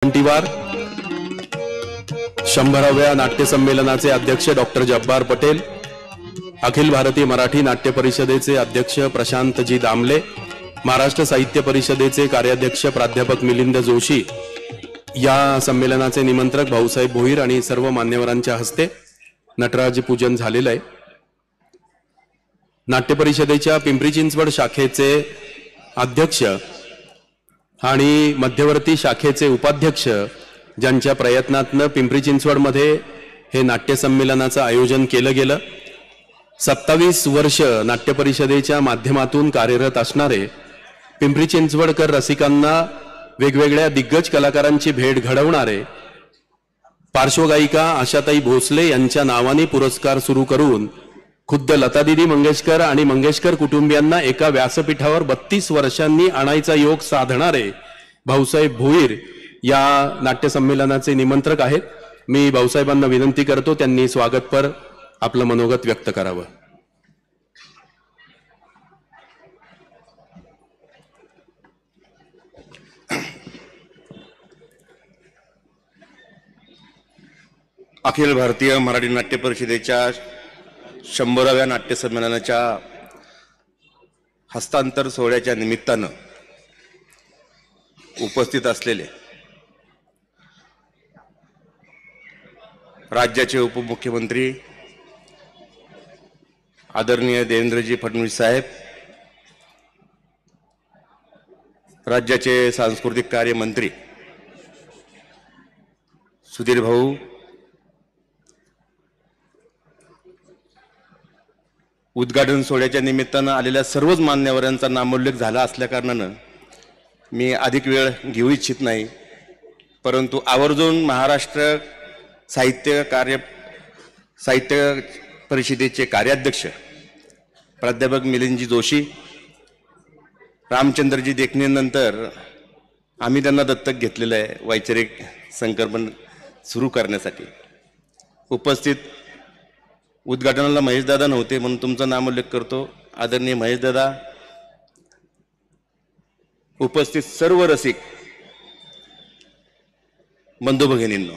घंटीवार 100व्या नाट्य संमेलनाचे अध्यक्ष डॉक्टर जब्बार पटेल, अखिल भारतीय मराठी नाट्य परिषदेचे अध्यक्ष प्रशांतजी दामले, महाराष्ट्र साहित्य परिषदेचे कार्याध्यक्ष प्राध्यापक मिलिंद जोशी, या संमेलनाचे निमंत्रक भाऊसाहेब भोईर आणि सर्व मान्यवरांच्या हस्ते नटराज पूजन झालेले आहे। नाट्य परिषदेच्या पिंपरी चिंचवड शाखेचे अध्यक्ष आणि मध्यवर्ती शाखेचे उपाध्यक्ष ज्यांच्या प्रयत्नातनं पिंपरी चिंचवडमध्ये हे नाट्य संमेलनाचं आयोजन केलं गेलं। 27 वर्ष नाट्य परिषदेच्या माध्यमातून कार्यरत असणारे पिंपरी चिंचवडकर रसिकांना वेगवेगळ्या दिग्गज कलाकारांची भेट घडवणारे पार्श्वगायिका आशाताई भोसले यांच्या नावाने पुरस्कार सुरू करून खुद्द लतादीदी मंगेशकर आणि मंगेशकर कुटुंबियांना एका व्यासपीठावर 32 वर्षांनी आणायचा योग साधणारे भाऊसाहेब भोईर या नाट्य संमेलनाचे निमंत्रक आहेत। मी भाऊसाहेबांना विनंती करतो त्यांनी स्वागतपर आपलं मनोगत व्यक्त करावं। अखिल भारतीय मराठी नाट्य परिषदेच्या 100व्या नाट्य संमेलनाच्या हस्तांतर सोहळ्याच्या निमित्तानं उपस्थित असलेले राज्याचे उपमुख्यमंत्री आदरणीय देवेंद्रजी फडणवीस साहेब, राज्याचे सांस्कृतिक कार्य मंत्री सुधीर भाऊ, उद्घाटन सोहळ्याच्या निमित्तानं आलेल्या सर्वच मान्यवरांचा नामोल्लेख झाला असल्या कारणानं मी अधिक वेळ घेऊ इच्छित नाही, परंतु आवर्जून महाराष्ट्र साहित्य परिषदेचे कार्याध्यक्ष प्राध्यापक मिलिंदजी जोशी, रामचंद्रजी देखणेनंतर आम्ही त्यांना दत्तक घेतलेलं आहे वैचारिक संकल्पन सुरू करण्यासाठी। उपस्थित उद्घाटनाला महेशदादा नव्हते म्हणून तुमचं नामोल्लेख करतो। आदरणीय महेशदादा, उपस्थित सर्व रसिक बंधू भगिनींनो,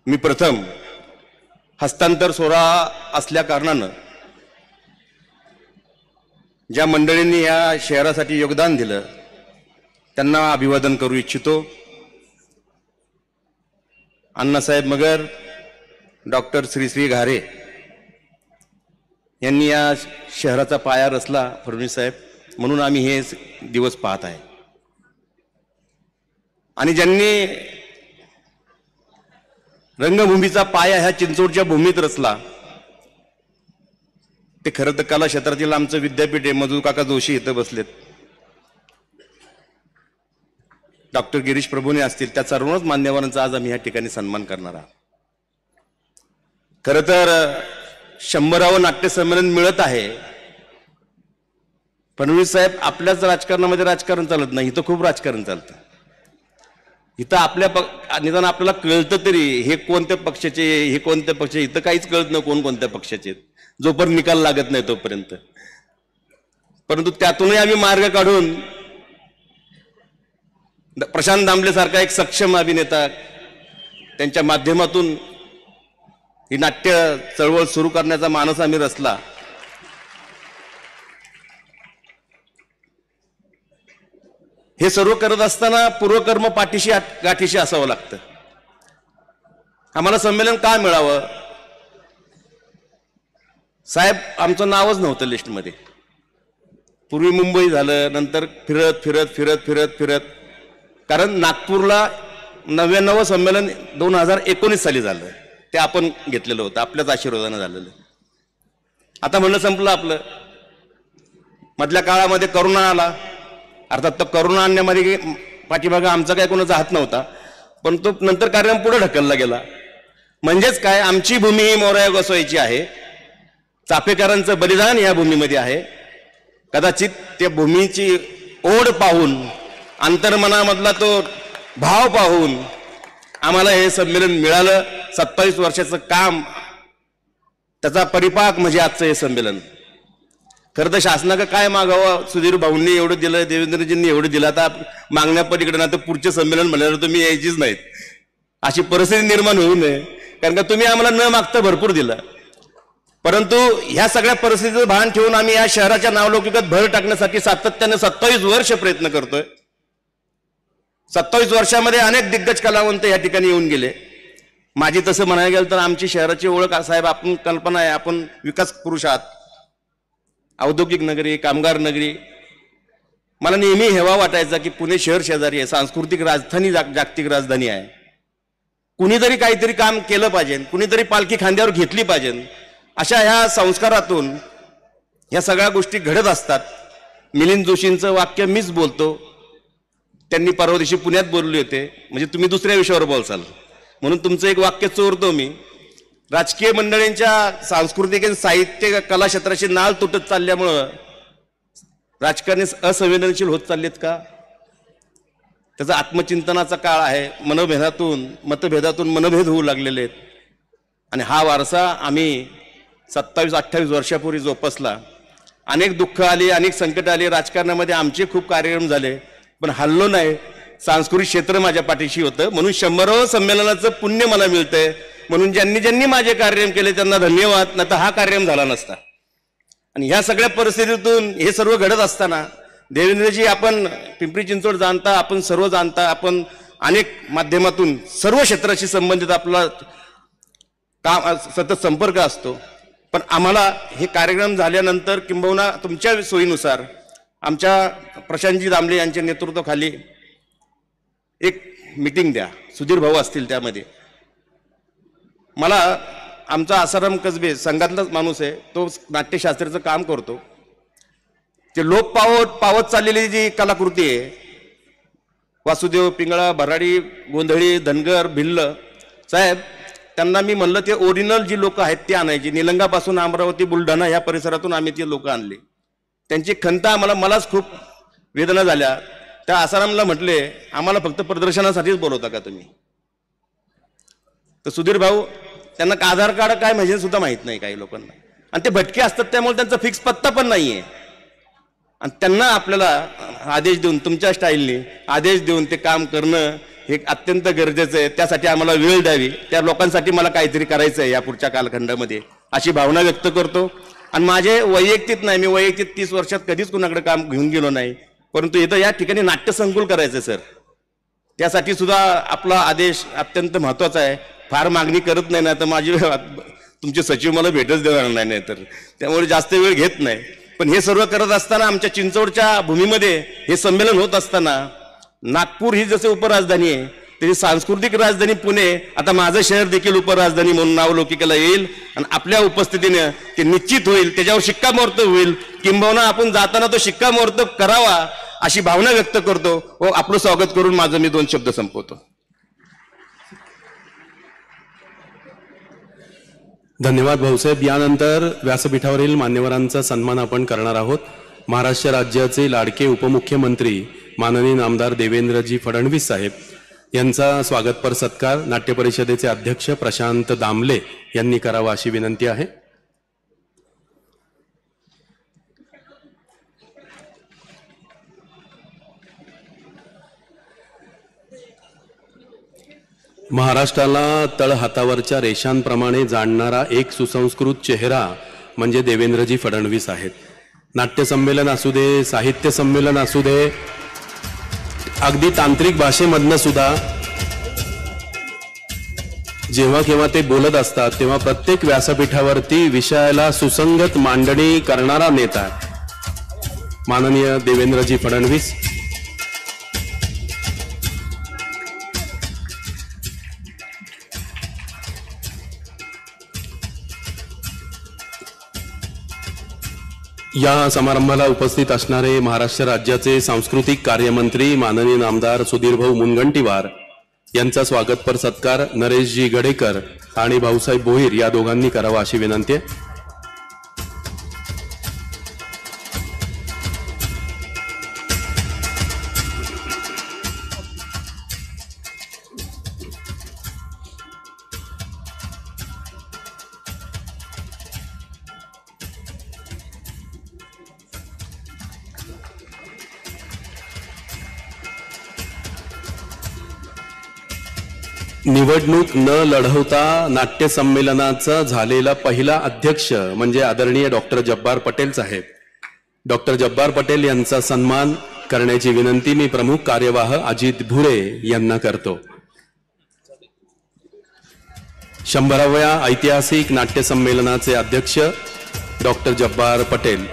मी प्रथम हस्तांतर सोहळा असल्या कारणानं ज्या मंडळींनी या शहरासाठी योगदान दिलं त्यांना अभिवादन करू इच्छितो। अण्णासाहेब मगर, डॉक्टर श्री घारे यांनी या शहराचा पाया रचला, फडणवीस साहेब, म्हणून आम्ही हे दिवस पाहत आहे। आणि ज्यांनी रंगभूमीचा पाया ह्या चिंचवडच्या भूमीत रचला ते खरं तर कला क्षेत्रातील आमचं विद्यापीठ आहे। मधु काका जोशी इथं बसलेत, डॉक्टर गिरीश प्रभुने असतील, त्या सर्वच मान्यवरांचा आज आम्ही या ठिकाणी सन्मान करणार आहोत। खरं तर 100वं नाट्य संमेलन मिळत आहे। फडणवीस साहेब, आपल्याच राजकारणामध्ये राजकारण चालत नाही, इथं खूप राजकारण चालतं। इथं निदान आपल्याला कळतं तरी हे कोणत्या पक्षाचे, हे कोणत्या पक्षाचे, इथं काहीच कळत नाही कोण कोणत्या पक्षाचे, जोपर्यंत निकाल लागत नाही तोपर्यंत। परंतु त्यातूनही आम्ही मार्ग काढून प्रशांत दामले सारखा एक सक्षम अभिनेता, त्यांच्या माध्यमातून ही नाट्य चळवळ सुरू करण्याचा मानस आम्ही रचला। हे सर्व करत असताना पूर्वकर्म पाठीशी गाठीशी असावं लागतं। आम्हाला संमेलन का मिळावं? साहेब, आमचं नावच नव्हतं लिस्टमध्ये। पूर्वी मुंबई झालं, नंतर फिरत फिरत फिरत फिरत फिरत, कारण नागपूरला 99वं संमेलन 2019 साली झालं, ते आपण घेतलेलं होतं, आपल्याच आशीर्वादानं झालेलं। आता म्हणलं संपलं आपलं। मधल्या काळामध्ये करोना आला, अर्थात तो करोना आणण्यामध्ये पाठीमागं आमचा काय कोणाचा हात नव्हता, पण तो नंतर कार्यक्रम पुढे ढकलला गेला। म्हणजेच काय, आमची भूमी ही मोरया गोसावीची आहे, चाफेकरांचं बलिदान या भूमीमध्ये आहे। कदाचित त्या भूमीची ओढ पाहून, अंतर्मनामधला तो भाव पाहून आम्हाला हे संमेलन मिळालं। 27 वर्षाचं काम, त्याचा परिपाक म्हणजे आजचं हे संमेलन। खरं तर शासनाकडे काय मागावं, सुधीर भाऊंनी एवढं दिलं, देवेंद्रजींनी एवढं दिलं, आता मागण्या पलीकडे ना तर पुढचे संमेलन म्हणल्यावर तुम्ही यायचीच नाहीत, अशी परिस्थिती निर्माण होऊ नये. कारण का तुम्ही आम्हाला न मागता भरपूर दिलं. परंतु ह्या सगळ्या परिस्थितीचं भान ठेवून आम्ही या शहराच्या नावलौकिकात भर टाकण्यासाठी सातत्याने 27 वर्ष प्रयत्न करतोय. 27 वर्षामध्ये अनेक दिग्गज कलावंत या ठिकाणी येऊन गेले. माझी तसं म्हणायला गेलं तर आमची शहराची ओळख साहेब, आपण कल्पना आहे, आपण विकास पुरुष आहात, औद्योगिक नगरी, कामगार नगरी. मला नेहमी हेवा वाटायचा की पुणे शहर शेजारी आहे, सांस्कृतिक राजधानी, जागतिक राजधानी आहे. कुणीतरी काहीतरी काम केलं पाहिजे, कुणीतरी पालखी खांद्यावर घेतली पाहिजे. अशा ह्या संस्कारातून ह्या सगळ्या गोष्टी घडत असतात. मिलिंद जोशींचं वाक्य मीच बोलतो, त्यांनी परवा दिवशी पुण्यात बोलले होते, म्हणजे तुम्ही दुसऱ्या विषयावर बोलसाल म्हणून तुमचं एक वाक्य चोरतो मी. राजकीय मंडळींच्या सांस्कृतिक आणि साहित्य कला क्षेत्राची नाळ तुटत चालल्यामुळं राजकारणी असंवेदनशील होत चाललेत का? त्याचा आत्मचिंतनाचा काळ आहे. मतभेदातून मनभेद होऊ लागलेले आहेत. आणि हा वारसा आम्ही 27-28 वर्षापूर्वी जोपासला. अनेक दुःख आली, अनेक संकट आली, राजकारणामध्ये आमचे खूप कार्यक्रम झाले, पण हल्लो नाही. सांस्कृतिक क्षेत्र माझ्या पाठीशी होतं, म्हणून 100व्या संमेलनाचं पुण्य मला मिळतंय. म्हणून ज्यांनी माझे कार्यक्रम केले त्यांना धन्यवाद, नाही तर हा कार्यक्रम झाला नसता. आणि ह्या सगळ्या परिस्थितीतून हे सर्व घडत असताना देवेंद्रजी, आपण पिंपरी चिंचवड जाणता, आपण सर्व जाणता, आपण अनेक माध्यमातून सर्व क्षेत्राशी संबंधित आपला काम सतत संपर्क असतो. पण आम्हाला हे कार्यक्रम झाल्यानंतर किंबहुना तुमच्या सोयीनुसार आमच्या प्रशांतजी दामले यांच्या नेतृत्वाखाली एक मीटिंग द्या, सुधीर भाऊ असतील त्यामध्ये. मला आमचा आसाराम कसबे संघातलाच माणूस आहे, तो नाट्यशास्त्राचं काम करतो. ते लोप पावत चाललेली जी कलाकृती आहे, वासुदेव, पिंगळा, भराडी, गोंधळी, धनगर, भिल्ल साहेब, त्यांना मी म्हणलं ते ओरिजिनल जी लोक आहेत ते आणायची. निलंगापासून अमरावती, बुलढाणा ह्या परिसरातून आम्ही ती लोक आणली. त्यांची खंत मलाच खूप वेदना झाल्या. त्या आसारामला म्हटले, आम्हाला फक्त प्रदर्शनासाठीच बोलवता का तुम्ही? तर सुधीर भाऊ, त्यांना आधार कार्ड काय म्हणजे सुद्धा माहित नाही काही लोकांना, आणि ते भटके असतात, त्यामुळे त्यांचा फिक्स पत्ता पण नाहीये. आणि त्यांना आपल्याला आदेश देऊन, तुमच्या स्टाईलने आदेश देऊन ते काम करणं हे अत्यंत गरजेचं आहे. त्यासाठी आम्हाला वेळ द्यावी, त्या लोकांसाठी मला काहीतरी करायचं आहे या पुढच्या कालखंडामध्ये, अशी भावना व्यक्त करतो. आणि माझे वैयक्तिक नाही, मी वैयक्तिक 30 वर्षात कधीच कुणाकडे काम घेऊन गेलो नाही, परंतु इथं या ठिकाणी नाट्यसंकुल करायचं सर, त्यासाठी सुद्धा आपला आदेश अत्यंत महत्वाचा आहे. फार मागणी करत नाही ना तर माझी तुमचे सचिव मला भेटच देणार नाही, तर त्यामुळे जास्त वेळ घेत नाही. पण हे सर्व करत असताना आमच्या चिंचवडच्या भूमीमध्ये हे संमेलन होत असताना नागपूर ही जसे उपराजधानी आहे, त्याची सांस्कृतिक राजधानी पुणे, आता माझं शहर देखील उपराजधानी म्हणून नावलौकिकाला येईल. आणि आपल्या उपस्थितीने ते निश्चित होईल, त्याच्यावर शिक्कामोर्तब होईल, किंबहुना आपण जाताना तो शिक्कामोर्तब करावा अशी भावना व्यक्त करतो व आपलं स्वागत करून माझं मी 2 शब्द संपवतो. धन्यवाद भाऊसाहेब. यानंतर व्यासपीठावरील मान्यवरांचा सन्मान आपण करणार आहोत. महाराष्ट्र राज्याचे लाडके उपमुख्यमंत्री माननीय नामदार देवेंद्रजी फडणवीस साहेब यांचा स्वागतपर सत्कार नाट्य परिषदेचे अध्यक्ष प्रशांत दामले यांनी करावा अशी विनंती आहे. महाराष्ट्राला तळहातावरच्या रेषांप्रमाणे जाणणारा एक सुसंस्कृत चेहरा म्हणजे देवेंद्रजी फडणवीस आहेत. नाट्य संमेलन असू दे, साहित्य संमेलन असू दे, अगदी तांत्रिक भाषेमधनं सुद्धा जेव्हा केव्हा ते बोलत असतात तेव्हा प्रत्येक व्यासपीठावरती विषयाला सुसंगत मांडणी करणारा नेता माननीय देवेंद्रजी फडणवीस. या समारंभाला उपस्थित असणारे महाराष्ट्र राज्याचे सांस्कृतिक कार्यमंत्री माननीय नामदार सुधीरभाऊ मुनगंटीवार यांचा स्वागतपर सत्कार नरेशजी गडेकर आणि भाऊसाहेब भोईर या दोघांनी करावा अशी विनंती आहे. निवडणूक न लढवता नाट्य संमेलनाचा झालेला पहिला अध्यक्ष म्हणजे आदरणीय डॉक्टर जब्बार पटेल साहेब. डॉक्टर जब्बार पटेल यांचा सन्मान करण्याची विनंती मी प्रमुख कार्यवाह अजित भुरे यांना करतो. 100व्या ऐतिहासिक नाट्य संमेलनाचे अध्यक्ष डॉक्टर जब्बार पटेल.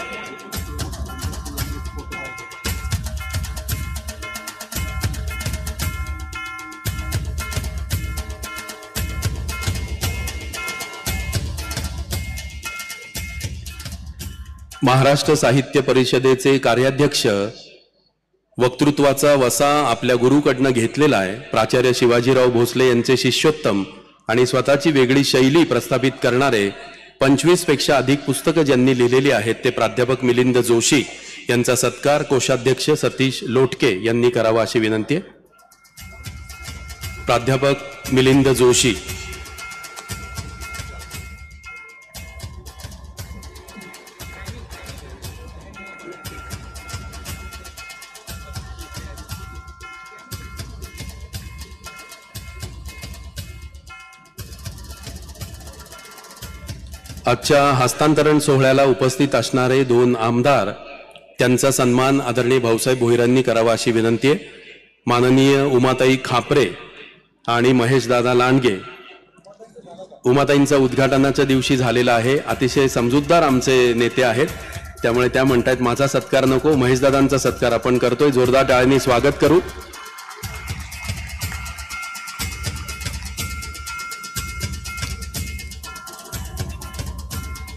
महाराष्ट्र साहित्य परिषदेचे कार्याध्यक्ष वक्तृत्वाचा वसा आपल्या गुरुकडनं घेतलेला आहे. प्राचार्य शिवाजीराव भोसले यांचे शिष्योत्तम आणि स्वतःची वेगळी शैली प्रस्थापित करणारे 25 पेक्षा अधिक पुस्तकं ज्यांनी लिहिलेली आहेत ते प्राध्यापक मिलिंद जोशी यांचा सत्कार कोषाध्यक्ष सतीश लोटके यांनी करावा अशी विनंती आहे. प्राध्यापक मिलिंद जोशी. आजच्या हस्तांतरण सोहळ्याला उपस्थित असणारे 2 आमदार त्यांचा सन्मान आदरणीय भाऊसाहेब भोईरांनी करावा अशी विनंती आहे. माननीय उमाताई खापरे आणि महेशदादा लांडगे. उमाताईंचा उद्घाटनाच्या दिवशी झालेला आहे. अतिशय समजूतदार आमचे नेते आहेत त्यामुळे त्या म्हणतायत माझा सत्कार नको, महेशदादांचा सत्कार आपण करतोय. जोरदार टाळ्यांनी स्वागत करू.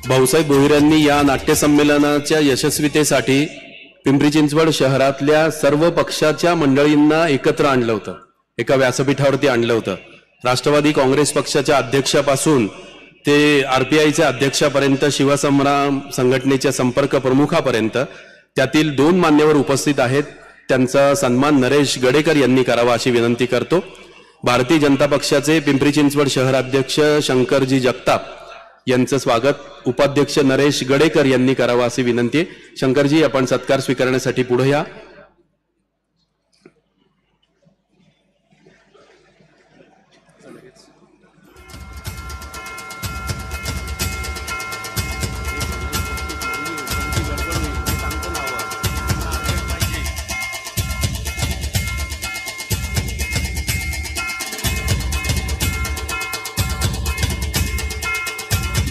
भाऊसाहेब भोईरांनी या नाट्यसंमेलनाच्या यशस्वीतेसाठी पिंपरी चिंचवड शहरातल्या सर्व पक्षाच्या मंडळींना एकत्र आणलं होतं, एका व्यासपीठावरती आणलं होतं. राष्ट्रवादी काँग्रेस पक्षाच्या अध्यक्षापासून ते आरपीआयच्या अध्यक्षापर्यंत, शिवसंग्राम संघटनेच्या संपर्क प्रमुखापर्यंत त्यातील 2 मान्यवर उपस्थित आहेत. त्यांचा सन्मान नरेश गडेकर यांनी करावा अशी विनंती करतो. भारतीय जनता पक्षाचे पिंपरी चिंचवड शहराध्यक्ष शंकरजी जगताप यांचं स्वागत उपाध्यक्ष नरेश गडेकर यांनी करावा अशी विनंती आहे. शंकरजी आपण सत्कार स्वीकारण्यासाठी पुढे या.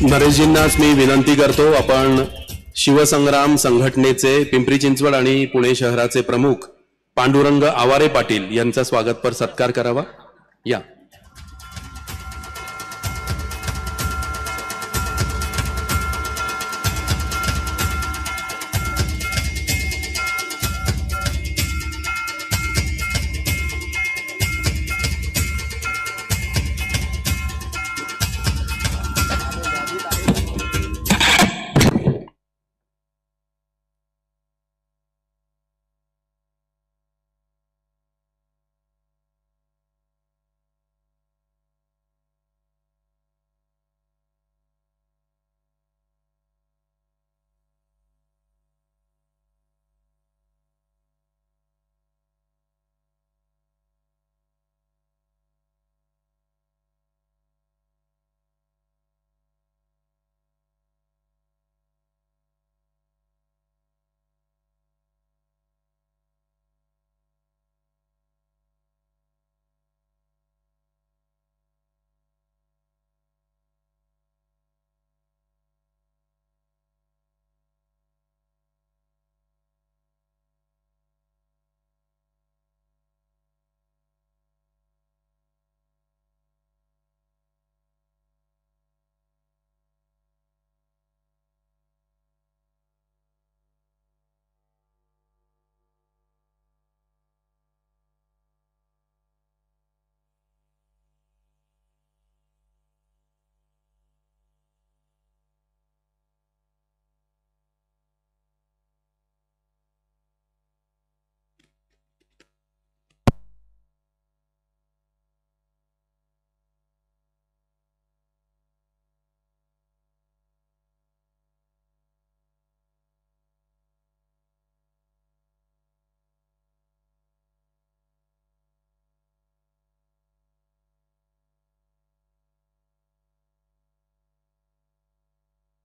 नरेशजींनाच मी विनंती करतो, आपण शिवसंग्राम संघटनेचे पिंपरी चिंचवड आणि पुणे शहराचे प्रमुख पांडुरंग आवारे पाटील यांचा स्वागतपर सत्कार करावा. या.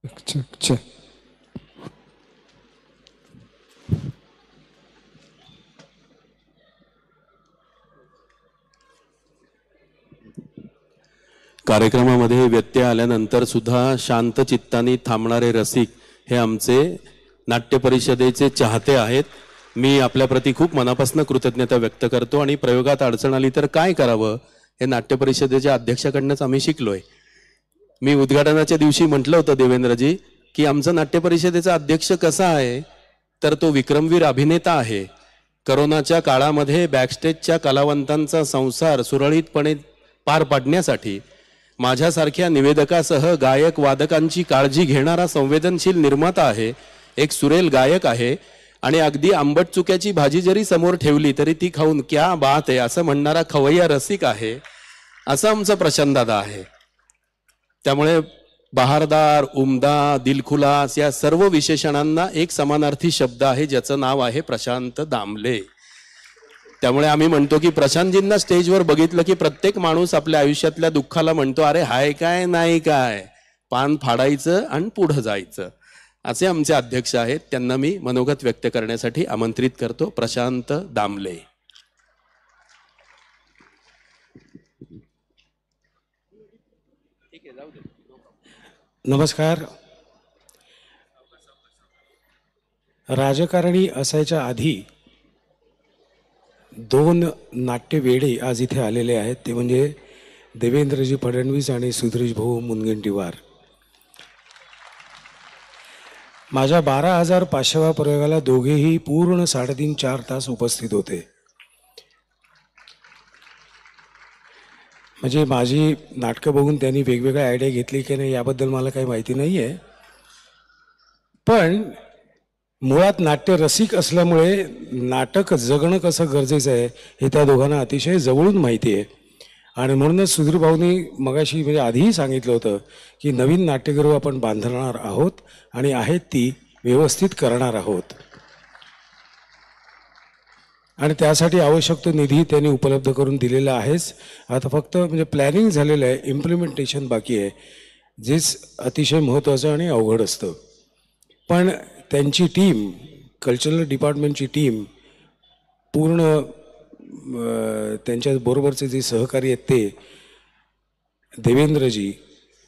अच्छा. कार्यक्रमामध्ये व्यत्यय आल्यानंतर सुद्धा शांत चित्ताने थांबणारे रसिक हे आमचे नाट्य परिषदेचे चाहते आहेत. मी आपल्याप्रती खूप मनापासून कृतज्ञता व्यक्त करतो आणि प्रयोगात अडचण आली तर काय करावं हे नाट्य परिषदेच्या अध्यक्षाकडनंच आम्ही शिकलोय. मी उद्घाटनाच्या दिवशी म्हटलं होतं देवेंद्रजी की आमचा नाट्य परिषदेचा अध्यक्ष कसा आहे तर तो विक्रमवीर अभिनेता आहे. करोनाच्या काळामध्ये बॅकस्टेजच्या कलावंतांचा संसार सुरळीतपणे पार पाडण्यासाठी माझ्यासारख्या निवेदकासह गायक वादकांची काळजी घेणारा संवेदनशील निर्माता आहे. एक सुरेल गायक आहे आणि अगदी आंबट चुक्याची भाजी जरी समोर ठेवली तरी ती खाऊन क्या बात आहे असं म्हणणारा खवय्या रसिक आहे. असं आमचं प्रशांतदादा आहे. त्यामुळे बहारदार, उमदा, दिलखुलास या सर्व विशेषणांना एक समानार्थी शब्द आहे ज्याचं नाव आहे प्रशांत दामले. त्यामुळे आम्ही म्हणतो की प्रशांतजींना स्टेजवर बघितलं की प्रत्येक माणूस आपल्या आयुष्यातल्या दुःखाला म्हणतो अरे हाय काय नाही काय, पान फाडायचं आणि पुढं जायचं. असे आमचे अध्यक्ष आहेत. त्यांना मी मनोगत व्यक्त करण्यासाठी आमंत्रित करतो. प्रशांत दामले. नमस्कार. राजकारणी असायच्या आधी 2 नाट्यवेडे आज इथे आलेले आहेत. ते म्हणजे देवेंद्रजी फडणवीस आणि सुधीर भाऊ मुनगंटीवार. माझ्या 12,500व्या प्रयोगाला दोघेही पूर्ण 3.5-4 तास उपस्थित होते. म्हणजे माझी नाटकं बघून त्यांनी वेगवेगळ्या आयडिया घेतली की नाही याबद्दल मला काही माहिती नाही आहे. पण मुळात नाट्य रसिक असल्यामुळे नाटक जगणं कसं गरजेचं आहे हे त्या दोघांना अतिशय जवळून माहिती आहे. आणि म्हणूनच सुधीर भाऊनी मगाशी म्हणजे आधीही सांगितलं होतं की नवीन नाट्यगृह आपण बांधणार आहोत आणि आहेत ती व्यवस्थित करणार आहोत. आणि त्यासाठी आवश्यक तो निधी त्यांनी उपलब्ध करून दिलेला आहेच. आता फक्त म्हणजे प्लॅनिंग झालेलं आहे, इम्प्लिमेंटेशन बाकी आहे, जेच अतिशय महत्त्वाचं आणि अवघड असतं. पण त्यांची टीम, कल्चरल डिपार्टमेंटची टीम पूर्ण त्यांच्याबरोबरचे जे सहकारी आहेत ते देवेंद्रजी,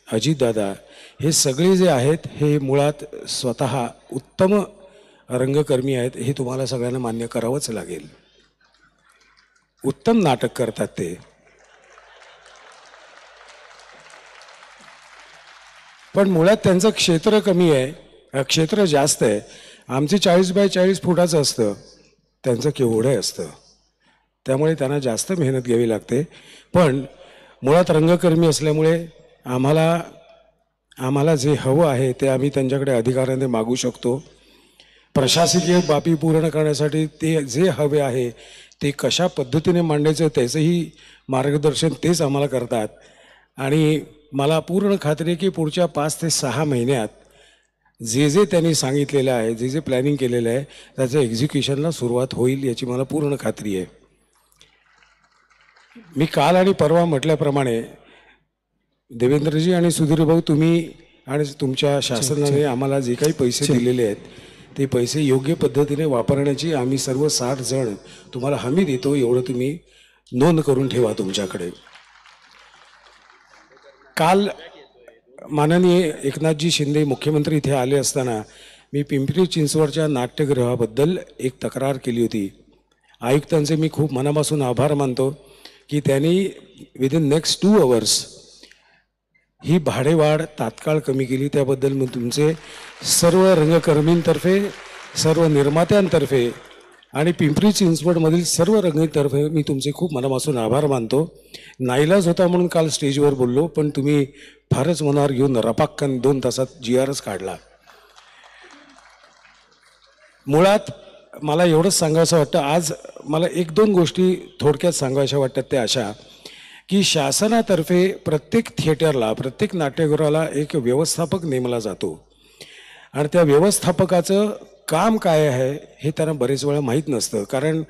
अजितदादा हे सगळे जे आहेत हे मुळात स्वतः उत्तम रंगकर्मी आहेत. हे तुम्हाला सगळ्यांना मान्य करावंच लागेल. उत्तम नाटक करतात ते. पण मुळात त्यांचं क्षेत्र कमी आहे, क्षेत्र जास्त आहे. आमचे 40 बाय 40 फुटाचं असतं, त्यांचं केवढं असतं. त्यामुळे त्यांना जास्त मेहनत घ्यावी लागते. पण मुळात रंगकर्मी असल्यामुळे आम्हाला जे हवं आहे ते आम्ही त्यांच्याकडे अधिकाराने मागू शकतो. प्रशासकीय बाबी पूर्ण करण्यासाठी ते जे हवे आहे ते कशा पद्धतीने मांडायचं त्याचंही मार्गदर्शन तेच आम्हाला करतात. आणि मला पूर्ण खात्री आहे की पुढच्या 5 ते 6 महिन्यात जे त्यांनी सांगितलेलं आहे, जे प्लॅनिंग केलेलं आहे त्याचं एक्झिक्युशनला सुरुवात होईल याची मला पूर्ण खात्री आहे. मी काल आणि परवा म्हटल्याप्रमाणे देवेंद्रजी आणि सुधीर भाऊ, तुम्ही आणि तुमच्या शासनाने आम्हाला जे काही पैसे दिलेले आहेत ते पैसे योग्य पद्धतीने वापरण्याची आम्ही सर्व 60 जण तुम्हाला हमी देतो. एवढं तुम्ही नोंद करून ठेवा तुमच्याकडे. काल माननीय एकनाथजी शिंदे मुख्यमंत्री इथे आले असताना मी पिंपरी चिंचवडच्या नाट्यगृहाबद्दल एक तक्रार केली होती. आयुक्तांचे मी खूप मनापासून आभार मानतो की त्यांनी विदिन नेक्स्ट 2 आवर्स ही भाडेवाढ तात्काळ कमी केली. त्याबद्दल मी तुमचे सर्व रंगकर्मींतर्फे, सर्व निर्मात्यांतर्फे आणि पिंपरी चिंचवडमधील सर्व रंगीतर्फे मी तुमचे खूप मनापासून आभार मानतो. नाईलाज होता म्हणून काल स्टेजवर बोललो, पण तुम्ही फारच मनावर घेऊन रपाक्कन 2 तासात GRच काढला. मुळात मला एवढंच सांगायचं वाटतं, आज मला 1-2 गोष्टी थोडक्यात सांगायच्या वाटतात. त्या अशा की शासनातर्फे प्रत्येक थिएटरला, प्रत्येक नाट्यगृहाला एक व्यवस्थापक नेमला जातो आणि त्या व्यवस्थापकाचं काम काय आहे हे त्यांना बरेच वेळा माहीत नसतं. कारण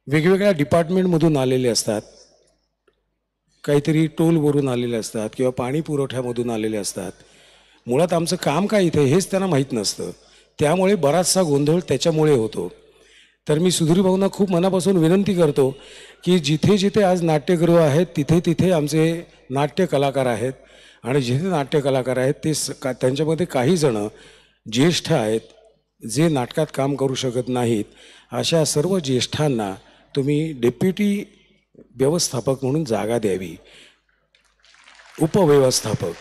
वेगवेगळ्या डिपार्टमेंटमधून आलेले असतात, काहीतरी टोलवरून आलेले असतात किंवा पाणी पुरवठ्यामधून आलेले असतात. मुळात आमचं काम काय इथे हेच त्यांना माहीत नसतं. त्यामुळे बराचसा गोंधळ त्याच्यामुळे होतो. तर मी सुधीर भाऊंना खूप मनापासून विनंती करतो की जिथे जिथे आज नाट्यगृह आहेत तिथे तिथे आमचे नाट्य कलाकार आहेत आणि जिथे नाट्य कलाकार आहेत ते त्यांच्यामध्ये काही जण ज्येष्ठ आहेत जे नाटकात काम करू शकत नाहीत. अशा सर्व ज्येष्ठांना तुम्ही डेप्युटी व्यवस्थापक म्हणून जागा द्यावी, उपव्यवस्थापक.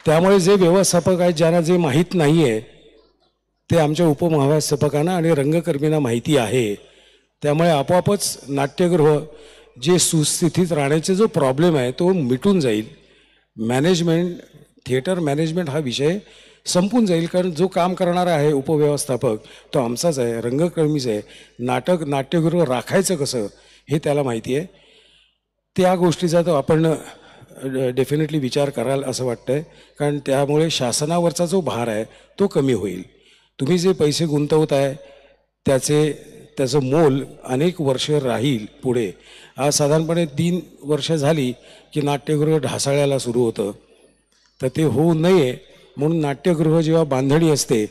त्यामुळे जे व्यवस्थापक आहेत ज्यांना जे माहीत नाही आहे ते आमच्या उपमहाव्यवस्थापकांना आणि रंगकर्मींना माहिती आहे. त्यामुळे आपोआपच नाट्यगृह जे सुस्थितीत राहण्याचा जो प्रॉब्लेम आहे तो मिटून जाईल. मॅनेजमेंट, थिएटर मॅनेजमेंट हा विषय संपून जाईल. कारण जो काम करणारा आहे उपव्यवस्थापक तो आमचाच आहे, रंगकर्मीच आहे. नाट्यगृह राखायचं कसं हे त्याला माहिती आहे. त्या गोष्टीचा तो आपण डेफिनेटली विचार कराल असं वाटतंय. कारण त्यामुळे शासनावरचा जो भार आहे तो कमी होईल. तुम्ही जे पैसे गुंतवत आहे त्याचं मोल अनेक वर्ष राहील पुढे. आज साधारणपणे 3 वर्ष झाली की नाट्यगृह ढासळायला सुरू होतं. तर ते होऊ नये म्हणून नाट्यगृह जेव्हा बांधणी असते,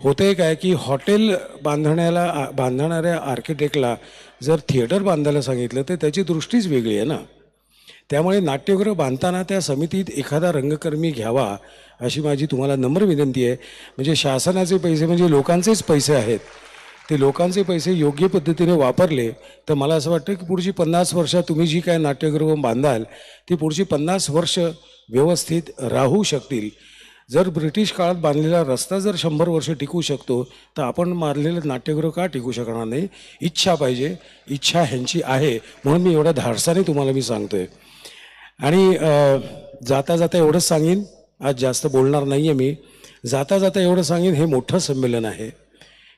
होतंय काय की हॉटेल बांधणाऱ्या आर्किटेक्टला जर थिएटर बांधायला सांगितलं तर त्याची दृष्टीच वेगळी आहे ना. त्यामुळे नाट्यगृह बांधताना त्या समितीत एखादा रंगकर्मी घ्यावा अशी माझी तुम्हाला नम्र विनंती आहे. म्हणजे शासनाचे पैसे म्हणजे लोकांचेच पैसे आहेत. ते लोकांचे पैसे योग्य पद्धतीने वापरले तर मला असं वाटतं की पुढची 50 वर्षात तुम्ही जी काय नाट्यगृह बांधाल ती पुढची 50 वर्ष व्यवस्थित राहू शकतील. जर ब्रिटिश काळात बांधलेला रस्ता जर 100 वर्ष टिकू शकतो तर आपण मारलेलं नाट्यगृह का टिकू शकणार नाही. इच्छा पाहिजे, इच्छा ह्यांची आहे म्हणून मी एवढ्या धाडसाने तुम्हाला मी सांगतोय. आणि जाता जाता एवढंच सांगेन, आज जास्त बोलणार नाही आहे मी. जाता जाता एवढं सांगेन, हे मोठं संमेलन आहे.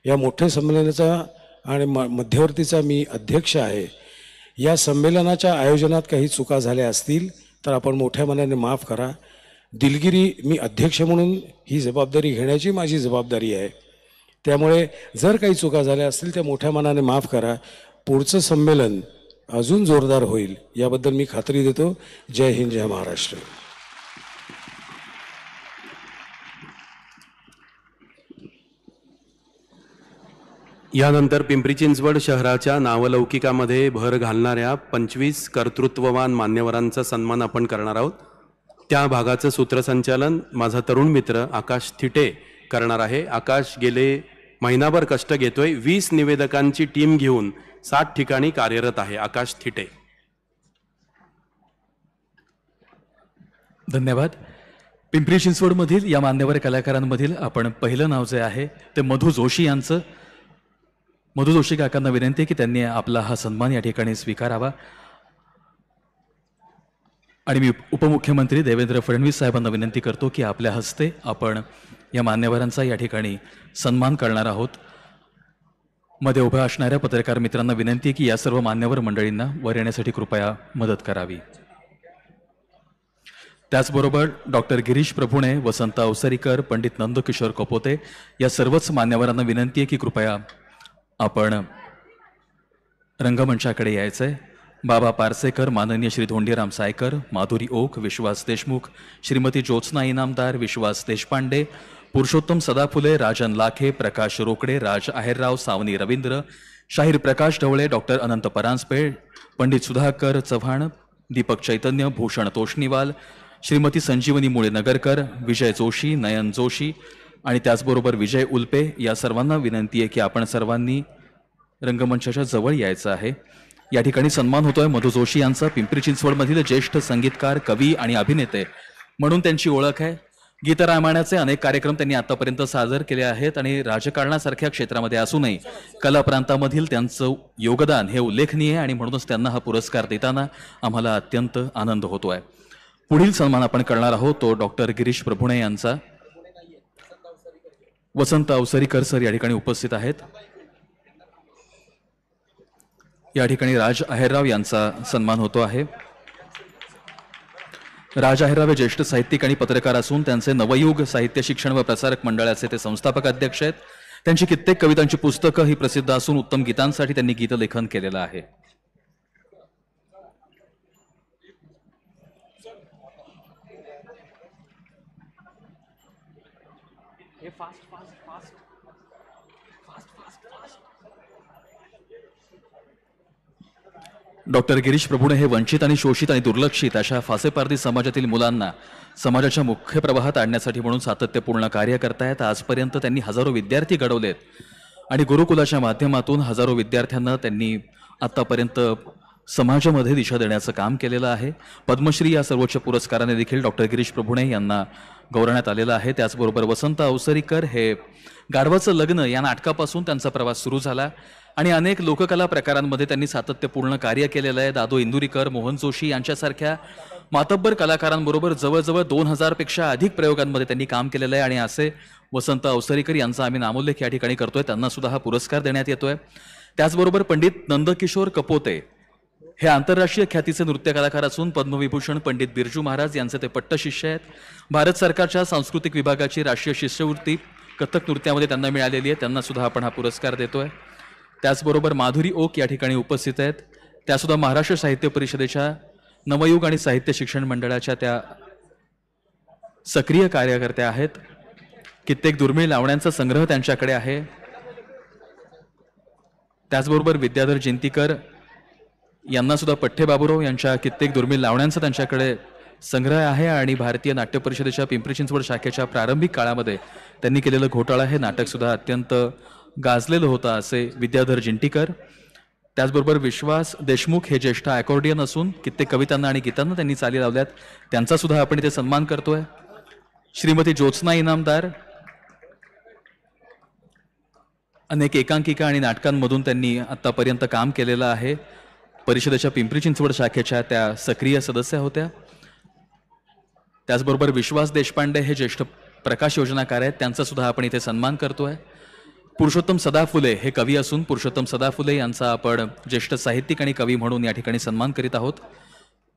या मोठ्या संमेलनाचा आणि मध्यवर्तीचा मी अध्यक्ष आहे. या संमेलनाच्या आयोजनात काही चुका झाल्या असतील तर आपण मोठ्या मनाने माफ करा. दिलगिरी, मी अध्यक्ष म्हणून ही जबाबदारी घेण्याची माझी जबाबदारी आहे. त्यामुळे जर काही चुका झाल्या असतील त्या मोठ्या मनाने माफ करा. पुढचं संमेलन अजून जोरदार होईल याबद्दल मी खात्री देतो. जय हिंद, जय महाराष्ट्र. यानंतर पिंपरी चिंचवड शहराच्या नावलौकिकामध्ये भर घालणाऱ्या 25 कर्तृत्ववान मान्यवरांचा सन्मान आपण करणार आहोत. त्या भागाचं सूत्रसंचालन माझा तरुण मित्र आकाश थिटे करणार आहे. आकाश गेले महिनाभर कष्ट घेतोय. 20 निवेदकांची टीम घेऊन 60 ठिकाणी कार्यरत आहे. आकाश थिटे. धन्यवाद. पिंपरी चिंचवडमधील या मान्यवर कलाकारांमधील आपण पहिलं नाव जे आहे ते मधू जोशी यांचं. मधू जोशी काकांना विनंती आहे की त्यांनी आपला हा सन्मान या ठिकाणी स्वीकारावा. आणि मी उपमुख्यमंत्री देवेंद्र फडणवीस साहेबांना विनंती करतो की आपल्या हस्ते आपण या मान्यवरांचा या ठिकाणी सन्मान करणार आहोत. मध्ये उभ्या असणाऱ्या पत्रकार मित्रांना विनंती आहे की या सर्व मान्यवर मंडळींना वर येण्यासाठी कृपया मदत करावी. त्याचबरोबर डॉक्टर गिरीश प्रभुणे, वसंत अवसरीकर, पंडित नंदकिशोर कपोते या सर्वच मान्यवरांना विनंती आहे की कृपया आपण रंगमंचाकडे यायचंय. बाबा पारसेकर, माननीय श्री धोंडीराम सायकर, माधुरी ओक, विश्वास देशमुख, श्रीमती ज्योत्स्ना इनामदार, विश्वास देशपांडे, पुरुषोत्तम सदाफुले, राजन लाखे, प्रकाश रोकडे, राज आहेरराव, सावनी रवींद्र, शाहीर प्रकाश ढवळे, डॉक्टर अनंत परांजपे, पंडित सुधाकर चव्हाण, दीपक चैतन्य, भूषण तोष्णीवाल, श्रीमती संजीवनी मुळे नगरकर, विजय जोशी, नयन जोशी आणि त्याचबरोबर विजय उल्पे या सर्वांना विनंती आहे की आपण सर्वांनी रंगमंचाच्या जवळ यायचं आहे. या ठिकाणी सन्मान होतोय मधू जोशी यांचा. पिंपरी चिंचवडमधील ज्येष्ठ संगीतकार, कवी आणि अभिनेते म्हणून त्यांची ओळख आहे. गीतरामायणाचे अनेक कार्यक्रम त्यांनी आतापर्यंत सादर केले आहेत आणि राजकारणासारख्या क्षेत्रामध्ये असूनही कला प्रांतामधील त्यांचं योगदान हे उल्लेखनीय आहे आणि म्हणूनच त्यांना हा पुरस्कार देताना आम्हाला अत्यंत आनंद होतोय. पुढील सन्मान आपण करणार आहोत तो डॉक्टर गिरीश प्रभुणे यांचा. वसंत अवसरीकर सर या ठिकाणी उपस्थित आहेत. या ठिकाणी राज आहेरराव यांचा सन्मान होतो आहे. राज आहेरराव हे ज्येष्ठ साहित्यिक आणि पत्रकार असून त्यांचे नवयुग साहित्य शिक्षण व प्रसारक मंडळाचे ते संस्थापक अध्यक्ष आहेत. त्यांची कित्येक कवितांची पुस्तकं ही प्रसिद्ध असून उत्तम गीतांसाठी त्यांनी गीतलेखन केलेलं आहे. डॉक्टर गिरीश प्रभुणे हे वंचित आणि शोषित आणि दुर्लक्षित अशा फासेपारधी समाजातील मुलांना समाजाच्या मुख्य प्रवाहात आणण्यासाठी म्हणून सातत्यपूर्ण कार्य करतायत. आजपर्यंत त्यांनी हजारो विद्यार्थी घडवलेत आणि गुरुकुलाच्या माध्यमातून हजारो विद्यार्थ्यांना त्यांनी आतापर्यंत समाजामध्ये दिशा देण्याचं काम केलेलं आहे. पद्मश्री या सर्वोच्च पुरस्काराने देखील डॉक्टर गिरीश प्रभुणे यांना गौरवण्यात आलेलं आहे. त्याचबरोबर वसंत अवसरीकर हे गाढवाचं लग्न या नाटकापासून त्यांचा प्रवास सुरू झाला आणि अनेक लोककला प्रकारांमध्ये त्यांनी सातत्यपूर्ण कार्य केलेलं आहे. दादो इंदुरीकर, मोहन जोशी यांच्यासारख्या मातब्बर कलाकारांबरोबर जवळजवळ 2000 पेक्षा अधिक प्रयोगांमध्ये त्यांनी काम केलेलं आहे आणि असे वसंत अवसरीकर यांचा आम्ही नामोल्लेख या ठिकाणी करतोय. त्यांना सुद्धा हा पुरस्कार देण्यात येतोय. त्याचबरोबर पंडित नंदकिशोर कपोते हे आंतरराष्ट्रीय ख्यातीचे नृत्य कलाकार असून पद्मविभूषण पंडित बिरजू महाराज यांचे ते पट्टशिष्य आहेत. भारत सरकारच्या सांस्कृतिक विभागाची राष्ट्रीय शिष्यवृत्ती कथक नृत्यामध्ये त्यांना मिळालेली आहे. त्यांना सुद्धा आपण हा पुरस्कार देतोय. त्याचबरोबर माधुरी ओक या ठिकाणी उपस्थित आहेत. त्यासुद्धा महाराष्ट्र साहित्य परिषदेच्या नवयुग आणि साहित्य शिक्षण मंडळाच्या त्या सक्रिय कार्यकर्त्या आहेत. कित्येक दुर्मिळ लावण्यांचा संग्रह त्यांच्याकडे आहे. त्याचबरोबर विद्याधर जिंतीकर यांना सुद्धा पठ्ठे बाबूराव यांच्या कित्येक दुर्मिळ लावण्यांचा त्यांच्याकडे संग्रह आहे आणि भारतीय नाट्य परिषदेच्या पिंपरी चिंचवड शाखेच्या प्रारंभिक काळामध्ये त्यांनी केलेलं घोटाळा हे नाटक सुद्धा अत्यंत गाजलेलं होतं असे विद्याधर जिंटीकर. त्याचबरोबर विश्वास देशमुख हे ज्येष्ठ अकॉर्डियन असून कित्येक कवितांना आणि गीतांना त्यांनी चाली लावल्यात. त्यांचा सुद्धा आपण इथे सन्मान करतोय. श्रीमती ज्योत्स्ना इनामदार अनेक एकांकिका आणि नाटकांमधून त्यांनी आतापर्यंत काम केलेलं आहे. परिषदेच्या पिंपरी चिंचवड शाखेच्या त्या सक्रिय सदस्य होत्या. त्याचबरोबर विश्वास देशपांडे हे ज्येष्ठ प्रकाश योजनाकार आहेत. त्यांचा सुद्धा आपण इथे सन्मान करतोय. पुरुषोत्तम सदा फुले हे कवी असून पुरुषोत्तम सदा फुले यांचा आपण ज्येष्ठ साहित्यिक आणि कवी म्हणून या ठिकाणी सन्मान करीत आहोत.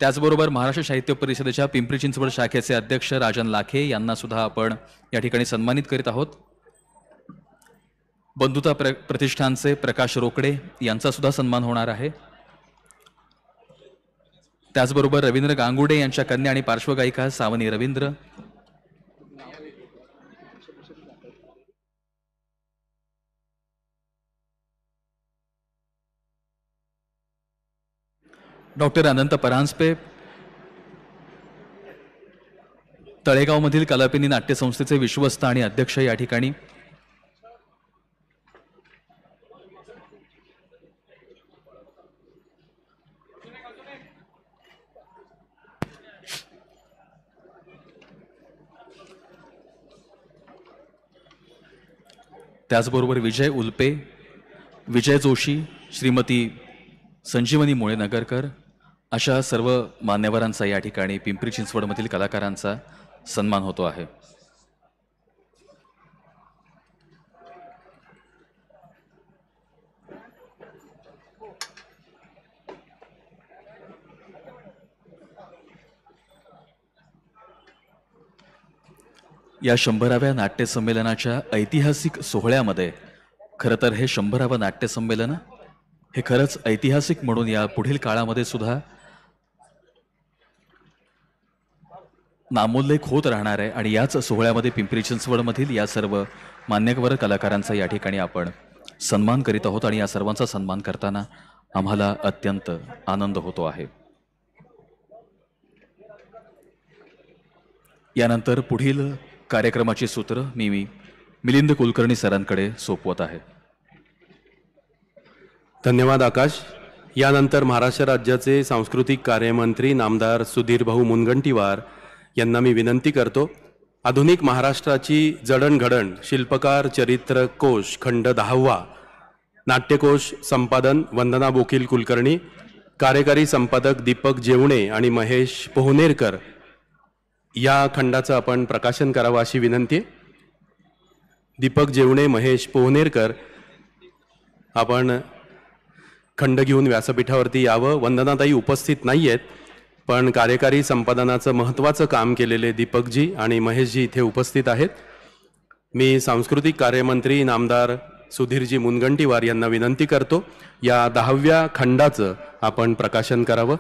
त्याचबरोबर महाराष्ट्र साहित्य परिषदेच्या पिंपरी चिंचवड शाखेचे अध्यक्ष राजन लाखे यांना सुद्धा आपण या ठिकाणी सन्मानित करीत आहोत. बंधुता प्रतिष्ठानचे प्रकाश रोकडे यांचा सुद्धा सन्मान होणार आहे. त्याचबरोबर रवींद्र गांगुडे यांच्या कन्या आणि पार्श्वगायिका सावनी रवींद्र, डॉक्टर अनंत परांजपे तळेगावमधील कलापिनी नाट्य संस्थेचे विश्वस्त आणि अध्यक्ष या ठिकाणी, त्याचबरोबर विजय उल्पे, विजय जोशी, श्रीमती संजीवनी मुळे नगरकर अशा सर्व मान्यवरांचा या ठिकाणी पिंपरी चिंचवडमधील कलाकारांचा सन्मान होतो आहे. या 100व्या नाट्य संमेलनाच्या ऐतिहासिक सोहळ्यामध्ये खरं तर हे 100वं नाट्य संमेलन हे खरंच ऐतिहासिक म्हणून या पुढील काळामध्ये सुद्धा नामोल्लेख होत राहणार आहे आणि याच सोहळ्यामध्ये पिंपरी चिंचवडमधील या सर्व मान्यवर कलाकारांचा या ठिकाणी आपण सन्मान करीत आहोत आणि या सर्वांचा सन्मान करताना आम्हाला अत्यंत आनंद होतो आहे. यानंतर पुढील कार्यक्रमाची सूत्र मी मिलिंद कुलकर्णी सरांकडे सोपवत आहे. धन्यवाद आकाश. यानंतर महाराष्ट्र राज्याचे सांस्कृतिक कार्यमंत्री नामदार सुधीर भाऊ मुनगंटीवार यांना मी विनंती करतो. आधुनिक महाराष्ट्राची जडणघडण शिल्पकार चरित्र कोश खंड 10वा नाट्यकोश संपादन वंदना बोकील कुलकर्णी, कार्यकारी संपादक दीपक जेवणे आणि महेश पोहनेरकर या खंडाचं आपण प्रकाशन करावं अशी विनंती आहे. दीपक जेवणे, महेश पोहनेरकर आपण खंड घेऊन व्यासपीठावरती यावं. वंदनाताई उपस्थित नाही आहेत पण कार्यकारी संपादनाचं महत्त्वाचं काम केलेले दीपकजी आणि महेशजी इथे उपस्थित आहेत. मी सांस्कृतिक कार्यमंत्री नामदार सुधीरजी मुनगंटीवार यांना विनंती करतो या 10व्या खंडाचं आपण प्रकाशन करावं.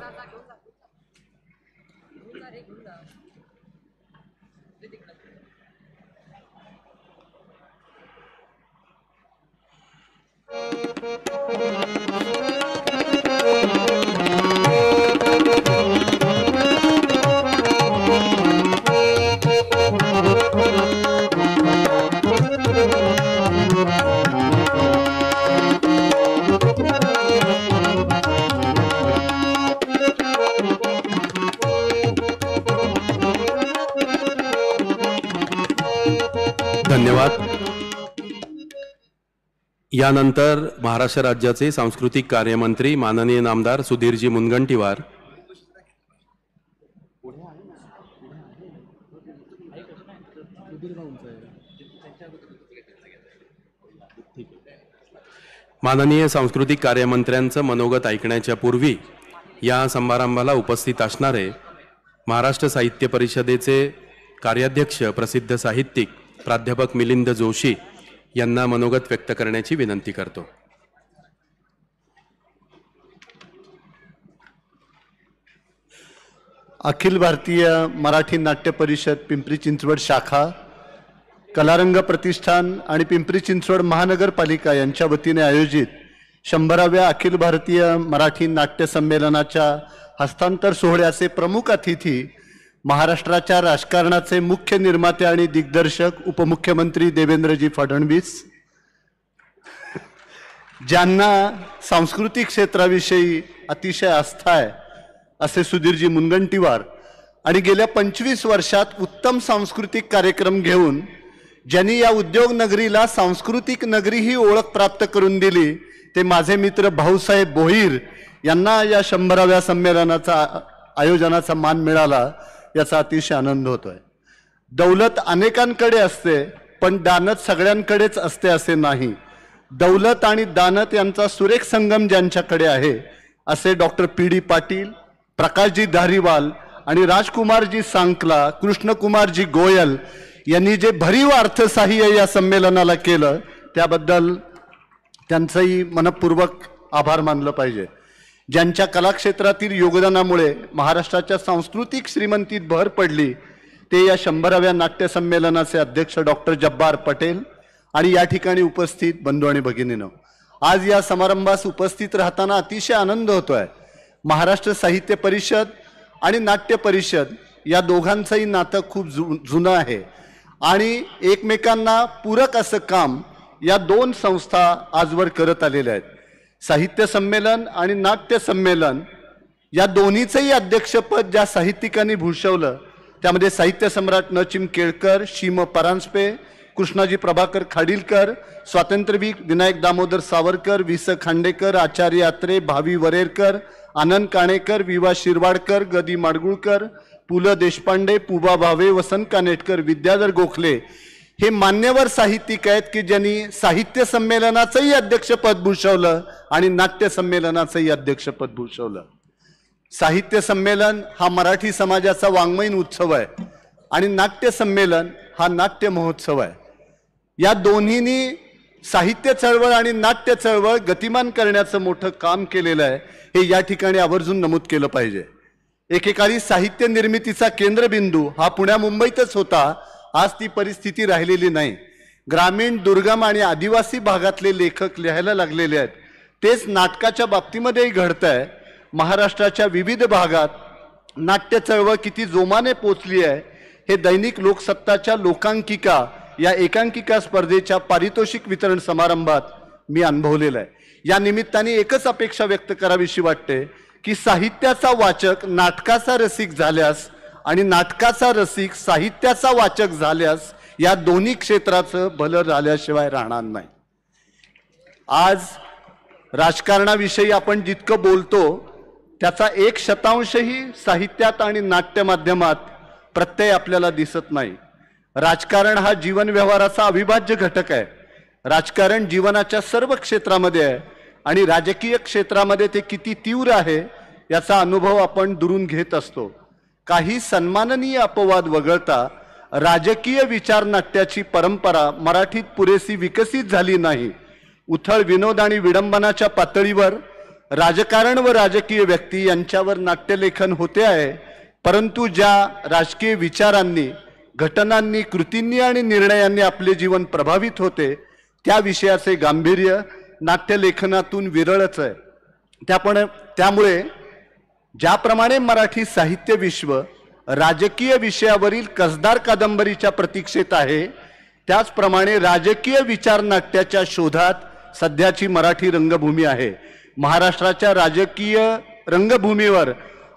धन्यवाद. यानंतर महाराष्ट्र राज्याचे सांस्कृतिक कार्यमंत्री माननीय नामदार सुधीरजी मुनगंटीवार माननीय सांस्कृतिक कार्यमंत्र्यांचं मनोगत ऐकण्याच्या पूर्वी या समारंभाला उपस्थित असणारे महाराष्ट्र साहित्य परिषदेचे कार्याध्यक्ष प्रसिद्ध साहित्यिक प्राध्यापक मिलिंद जोशी यांना मनोगत व्यक्त करण्याची विनंती करतो. अखिल भारतीय मराठी नाट्य परिषद पिंपरी चिंचवड शाखा, कलारंग प्रतिष्ठान आणि पिंपरी चिंचवड महानगरपालिका यांच्या वतीने आयोजित 100व्या अखिल भारतीय मराठी नाट्य संमेलनाच्या हस्तांतर सोहळ्याचे प्रमुख अतिथी महाराष्ट्राच्या राजकारणाचे मुख्य निर्माते आणि दिग्दर्शक उपमुख्यमंत्री देवेंद्रजी फडणवीस, ज्यांना सांस्कृतिक क्षेत्राविषयी अतिशय आस्था आहे असे सुधीरजी मुनगंटीवार, आणि गेल्या 25 वर्षात उत्तम सांस्कृतिक कार्यक्रम घेऊन ज्यांनी या उद्योग नगरीला सांस्कृतिक नगरी ही ओळख प्राप्त करून दिली ते माझे मित्र भाऊसाहेब भोईर यांना या 100व्या संमेलनाचा आयोजनाचा मान मिळाला याचा अतिशय आनंद होतोय. दौलत अनेकांकडे असते पण दानत सगळ्यांकडेच असते असे नाही. दौलत आणि दानत यांचा सुरेख संगम ज्यांच्याकडे आहे असे डॉक्टर PD पाटील, प्रकाशजी धारीवाल आणि राजकुमारजी सांकला, कृष्णकुमारजी गोयल यांनी जे भरीव अर्थसहाय्य या संमेलनाला केलं त्याबद्दल त्यांचंही मनपूर्वक आभार मानलं पाहिजे. ज्यांच्या कलाक्षेत्रातील योगदानामुळे महाराष्ट्राच्या सांस्कृतिक श्रीमंतीत भर पडली ते या 100व्या नाट्य संमेलनाचे अध्यक्ष डॉक्टर जब्बार पटेल आणि या ठिकाणी उपस्थित बंधू आणि भगिनींनो, आज या समारंभास उपस्थित राहताना अतिशय आनंद होतोय. महाराष्ट्र साहित्य परिषद आणि नाट्य परिषद या दोघांचंही नातं खूप जुनं आहे आणि एकमेकांना पूरक असं काम या दोन संस्था आजवर करत आलेल्या आहेत. साहित्य संमेलन आणि नाट्य संमेलन या दोन्हीचंही अध्यक्षपद ज्या साहित्यिकांनी भूषवलं त्यामध्ये साहित्य सम्राट नचिम केळकर, शीम परांजपे, कृष्णाजी प्रभाकर खाडीलकर, स्वातंत्र्यवीर विनायक दामोदर सावरकर, वि.स. खांडेकर, आचार्य अत्रे, भावी वरेरकर, आनंद काणेकर, विवा शिरवाडकर, गदी माडगुळकर, पु ल देशपांडे, पुबा भावे, वसंत कानेटकर, विद्याधर गोखले हे मान्यवर साहित्यिक आहेत की ज्यांनी साहित्य संमेलनाचंही अध्यक्षपद भूषवलं आणि नाट्य संमेलनाचंही अध्यक्षपद भूषवलं. साहित्य संमेलन हा मराठी समाजाचा वाङ्मयीन उत्सव आहे आणि नाट्य संमेलन हा नाट्य महोत्सव आहे. या दोन्हींनी साहित्य चळवळ आणि नाट्य चळवळ गतिमान करण्याचं मोठं काम केलेलं आहे हे या ठिकाणी आवर्जून नमूद केलं पाहिजे. एकेकाळी साहित्य निर्मितीचा केंद्रबिंदू हा पुण्या मुंबईतच होता. आज ती परिस्थिती राहिलेली नाही. ग्रामीण, दुर्गम आणि आदिवासी भागातले लेखक लिहायला लागलेले आहेत. तेच नाटकाच्या बाबतीमध्येही घडत आहे. महाराष्ट्राच्या विविध भागात नाट्य चळवळ किती जोमाने पोचली आहे हे दैनिक लोकसत्ताच्या लोकांकिका या एकांकिका स्पर्धेच्या पारितोषिक वितरण समारंभात मी अनुभवलेलं आहे. या निमित्ताने एकच अपेक्षा व्यक्त करावीशी वाटते की साहित्याचा वाचक नाटकाचा रसिक झाल्यास आणि नाटकाचा रसिक साहित्याचा वाचक झाल्यास या दोन्ही क्षेत्राचं भलं झाल्याशिवाय राहणार नाही. आज राजकारणाविषयी आपण जितकं बोलतो त्याचा 1% साहित्यात आणि नाट्य माध्यमात प्रत्यय आपल्याला दिसत नाही. राजकारण हा जीवन व्यवहाराचा अविभाज्य घटक आहे. राजकारण जीवनाच्या सर्व क्षेत्रामध्ये आहे आणि राजकीय क्षेत्रामध्ये ते किती तीव्र आहे याचा अनुभव आपण दुरून घेत असतो. काही सन्माननीय अपवाद वगळता राजकीय विचार नाट्याची परंपरा मराठीत पुरेशी विकसित झाली नाही. उथळ विनोद आणि विडंबनाच्या पातळीवर राजकारण व राजकीय व्यक्ती यांच्यावर नाट्यलेखन होते आहे, परंतु ज्या राजकीय विचारांनी, घटनांनी, कृतींनी आणि निर्णयांनी आपले जीवन प्रभावित होते त्या विषयाचे गांभीर्य नाट्यलेखनातून विरळच आहे. त्यामुळे ज्याप्रमाणे मराठी साहित्य विश्व राजकीय विषयावरील कसदार कादंबरीच्या प्रतीक्षेत आहे, त्याचप्रमाणे राजकीय विचार नाट्याच्या शोधात सध्याची मराठी रंगभूमी आहे. महाराष्ट्राच्या राजकीय रंगभूमीवर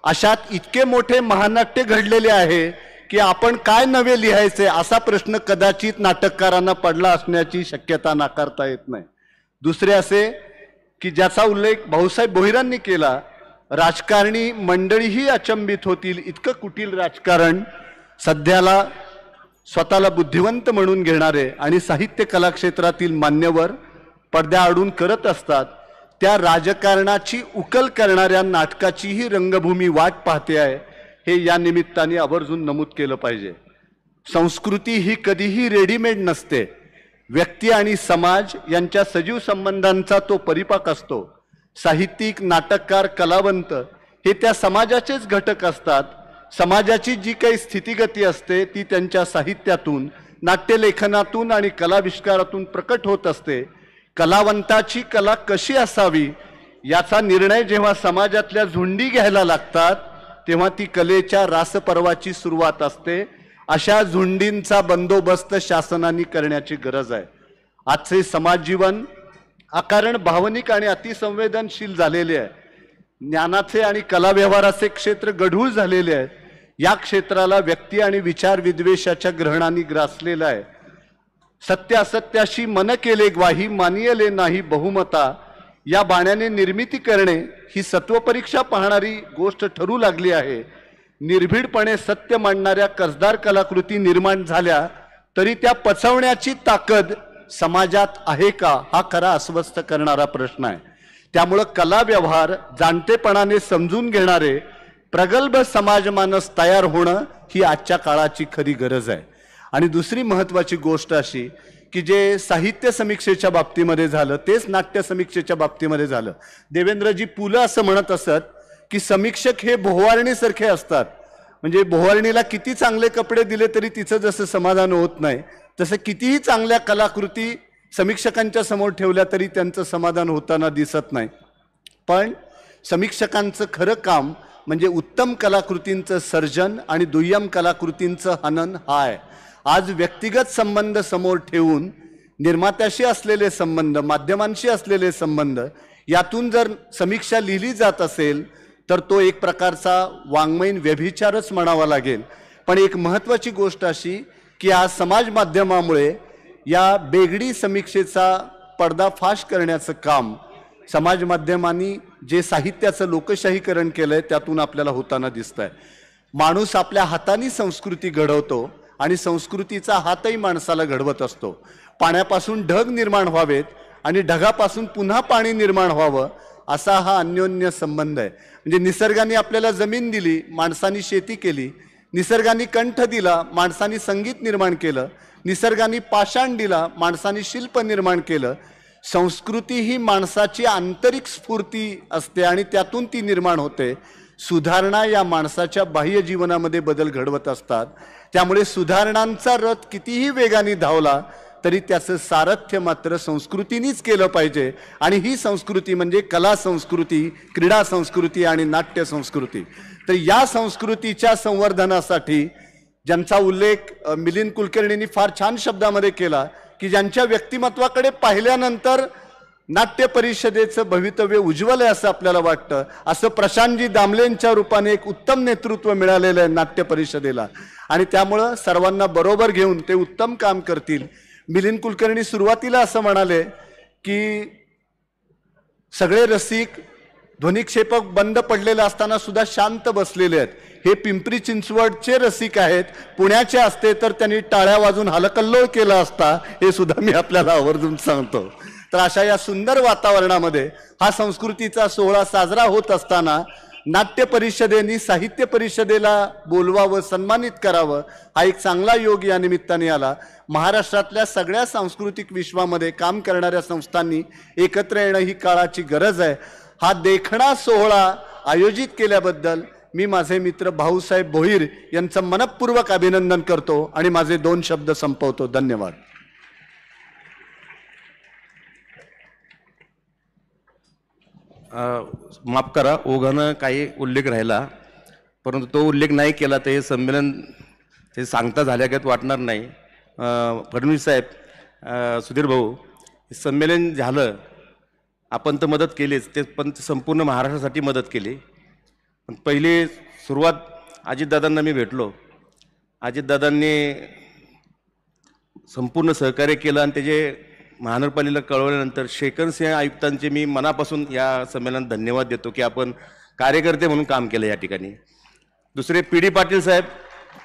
अशात इतके मोठे महानाट्य घडलेले आहे की आपण काय नवे लिहायचे असा प्रश्न कदाचित नाटककारांना पडला असण्याची शक्यता नाकारता येत नाही. दुसरे असे की ज्याचा उल्लेख भाऊसाहेब भोईरांनी केला, राजकारणी मंडळीही अचंबित होतील इतकं कुटील राजकारण सध्याला स्वतःला बुद्धिवंत म्हणून घेणारे आणि साहित्य कला क्षेत्रातील मान्यवर पडद्याआडून करत असतात. त्या राजकारणाची उकल करणाऱ्या नाटकाचीही रंगभूमी वाट पाहते आहे, हे या निमित्ताने आवर्जून नमूद केलं पाहिजे. संस्कृती ही कधीही रेडीमेड नसते. व्यक्ती आणि समाज यांच्या सजीव संबंधांचा तो परिपाक असतो. साहित्यिक, नाटककार, कलावंत हे त्या समाजाचेच घटक असतात. समाजाची जी काही स्थितिगती असते ती त्यांच्या साहित्यातून, नाट्यलेखनातून आणि कलाविष्कारातून प्रकट होत असते. कलावंताची कला कशी असावी याचा निर्णय जेव्हा समाजातल्या झुंडी घ्यायला लागतात तेव्हा ती कलेच्या रासपर्वाची सुरुवात असते. अशा झुंडींचा बंदोबस्त शासनाने करण्याची गरज आहे. आजचे समाज जीवन अकारण भावनिक आणि अतिसंवेदनशील झालेले आहे. ज्ञानाचे आणि कला व्यवहाराचे क्षेत्र गढूळ झालेले आहेत. या क्षेत्राला व्यक्ती आणि विचार विद्वेषाच्या ग्रहणाने ग्रासलेलं आहे. सत्य असत्याशी मन केले ग्वाही, मानियले नाही बहुमता या बाण्याने निर्मिती करणे ही सत्वपरीक्षा पाहणारी गोष्ट ठरू लागली आहे. निर्भीडपणे सत्य मांडणाऱ्या कसदार कलाकृती निर्माण झाल्या तरी त्या पचवण्याची ताकद समाजात आहे का, हा खरा अस्वस्थ करणारा प्रश्न आहे. त्यामुळं कला व्यवहार जाणतेपणाने समजून घेणारे प्रगल्भ समाजमानस तयार होणं ही आजच्या काळाची खरी गरज आहे. आणि दुसरी महत्त्वाची गोष्ट अशी की जे साहित्य समीक्षेच्या बाबतीमध्ये झालं तेच नाट्य समीक्षेच्या बाबतीमध्ये झालं. देवेंद्रजी पुलं असं म्हणत असत की समीक्षक हे बोहवारणीसारखे असतात. म्हणजे बोहवारणीला किती चांगले कपडे दिले तरी तिचं जसं समाधान होत नाही, तसं कितीही चांगल्या कलाकृती समीक्षकांच्या समोर ठेवल्या तरी त्यांचं समाधान होताना दिसत नाही. पण समीक्षकांचं खरं काम म्हणजे उत्तम कलाकृतींचं सर्जन आणि दुय्यम कलाकृतींचं हनन हा आहे. आज व्यक्तिगत संबंध समोर ठेवून निर्मात्याशी असलेले संबंध, माध्यमांशी असलेले संबंध यातून जर समीक्षा लिहिली जात असेल तर तो एक प्रकारचा वाङ्मयीन व्यभिचारच म्हणावा लागेल. पण एक महत्त्वाची गोष्ट अशी की आज समाज माध्यमामुळे या बेगडी समीक्षेचा पर्दाफाश करण्याचं काम समाज माध्यमांनी जे साहित्याचं लोकशाहीकरण केलंय त्यातून आपल्याला होताना दिसतंय. माणूस आपल्या हाताने संस्कृती घडवतो आणि संस्कृतीचा हातही माणसाला घडवत असतो. पाण्यापासून ढग निर्माण व्हावेत आणि ढगापासून पुन्हा पाणी निर्माण व्हावं असा हा अन्योन्य संबंध आहे. म्हणजे निसर्गाने आपल्याला जमीन दिली, माणसांनी शेती केली. निसर्गाने कंठ दिला, माणसांनी संगीत निर्माण केलं. निसर्गाने पाषाण दिला, माणसांनी शिल्प निर्माण केलं. संस्कृती ही माणसाची आंतरिक स्फूर्ती असते आणि त्यातून ती निर्माण होते. सुधारणा या माणसाच्या बाह्य जीवनामध्ये बदल घडवत असतात. त्यामुळे सुधारणांचा रथ कितीही वेगाने धावला तरी त्याचं सारथ्य मात्र संस्कृतीनेच केलं पाहिजे. आणि ही संस्कृती म्हणजे कला संस्कृती, क्रीडा संस्कृती आणि नाट्य संस्कृती. तर या संस्कृतीच्या संवर्धनासाठी ज्यांचा उल्लेख मिलिंद कुलकर्णींनी फार छान शब्दामध्ये केला की ज्यांच्या व्यक्तिमत्वाकडे पाहिल्यानंतर नाट्य परिषदेचं भवितव्य उज्ज्वल आहे असं आपल्याला वाटतं, असं प्रशांतजी दामलेंच्या रूपाने एक उत्तम नेतृत्व मिळालेलं आहे नाट्य परिषदेला. आणि त्यामुळं सर्वांना बरोबर घेऊन ते उत्तम काम करतील. मिलिंद कुलकर्णी सुरुवातीला असं म्हणाले की सगळे रसिक ध्वनिक्षेपक बंद पडलेले असताना सुद्धा शांत बसलेले आहेत. हे पिंपरी चिंचवडचे रसिक आहेत. पुण्याचे असते तर त्यांनी टाळ्या वाजून हलकल्लोळ केला असता, हे सुद्धा मी आपल्याला आवर्जून सांगतो. तर अशा या सुंदर वातावरणामध्ये हा संस्कृतीचा सोहळा साजरा होत असताना नाट्य परिषदेनी साहित्य परिषदेला बोलवावं, सन्मानित करावं, हा एक चांगला योग या निमित्ताने आला. महाराष्ट्रातल्या सगळ्या सांस्कृतिक विश्वामध्ये काम करणाऱ्या संस्थांनी एकत्र येणं ही काळाची गरज आहे. हा देखणा सोहळा आयोजित केल्याबद्दल मी माझे मित्र भाऊसाहेब भोईर यांचं मनपूर्वक अभिनंदन करतो आणि माझे 2 शब्द संपवतो. धन्यवाद. माफ करा, ओघानं काही उल्लेख राहिला, परंतु तो उल्लेख नाही केला तर हे संमेलन ते सांगता झाल्यागत वाटणार नाही. फडणवीस साहेब, सुधीर भाऊ, हे संमेलन झालं, आपण तर मदत केलीच, ते पण संपूर्ण महाराष्ट्रासाठी मदत केली. पण पहिली सुरुवात अजितदादांना मी भेटलो. अजितदादांनी संपूर्ण सहकार्य केलं आणि त्याचे महानगरपालिकेला कळवल्यानंतर शेखरसिंह आयुक्तांचे मी मनापासून या संमेलनात धन्यवाद देतो की आपण कार्यकर्ते म्हणून काम केलं या ठिकाणी. दुसरे PD पाटील साहेब,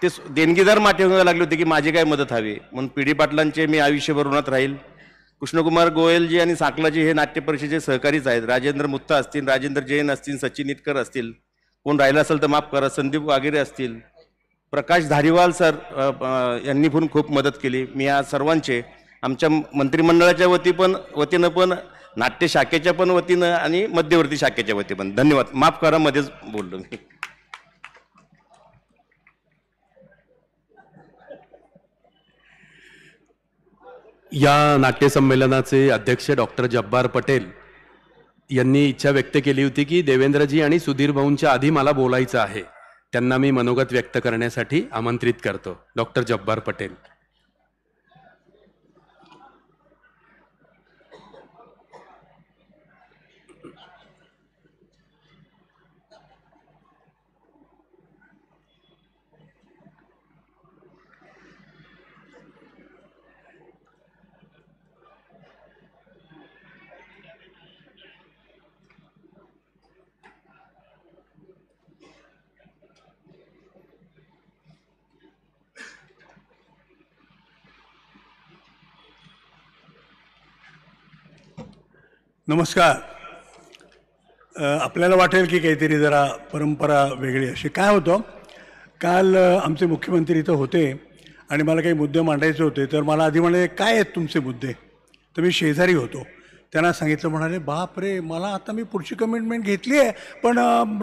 ते देणगीदार माध्यमाला लागले होते की माझी काय मदत हवी, म्हणून PD पाटलांचे मी आयुष्यभर ऋणात राहील. कृष्णकुमार गोयलजी आणि साकलाजी हे नाट्य परिषदेचे सहकारीच आहेत. राजेंद्र मुत्ता असतील, राजेंद्र जैन असतील, सचिन इटकर असतील, कोण राहिलं असेल तर माफ करा, संदीप वागेरे असतील, प्रकाश धारीवाल सर यांनी पण खूप मदत केली. मी या सर्वांचे आमच्या मंत्रिमंडळाच्या वतीनं पण नाट्य शाखेच्या पण वतीनं आणि मध्यवर्ती शाखेच्या वतीनं पण धन्यवाद. माफ करा, मध्येच बोललो मी. या नाट्यसंमेलनाचे अध्यक्ष डॉक्टर जब्बार पटेल यांनी इच्छा व्यक्त केली होती की देवेंद्रजी आणि सुधीर भाऊंच्या आधी मला बोलायचं आहे, त्यांना मी मनोगत व्यक्त करण्यासाठी आमंत्रित करतो. डॉक्टर जब्बार पटेल. नमस्कार. आपल्याला वाटेल की काहीतरी जरा परंपरा वेगळी अशी. काय होतं, काल आमचे मुख्यमंत्री इथं होते आणि मला काही मुद्दे मांडायचे होते, तर मला आधी म्हणाले काय आहेत तुमचे मुद्दे, तर मी शेजारी होतो, त्यांना सांगितलं, म्हणाले बाप रे, मला आता मी पुढची कमिटमेंट घेतली आहे पण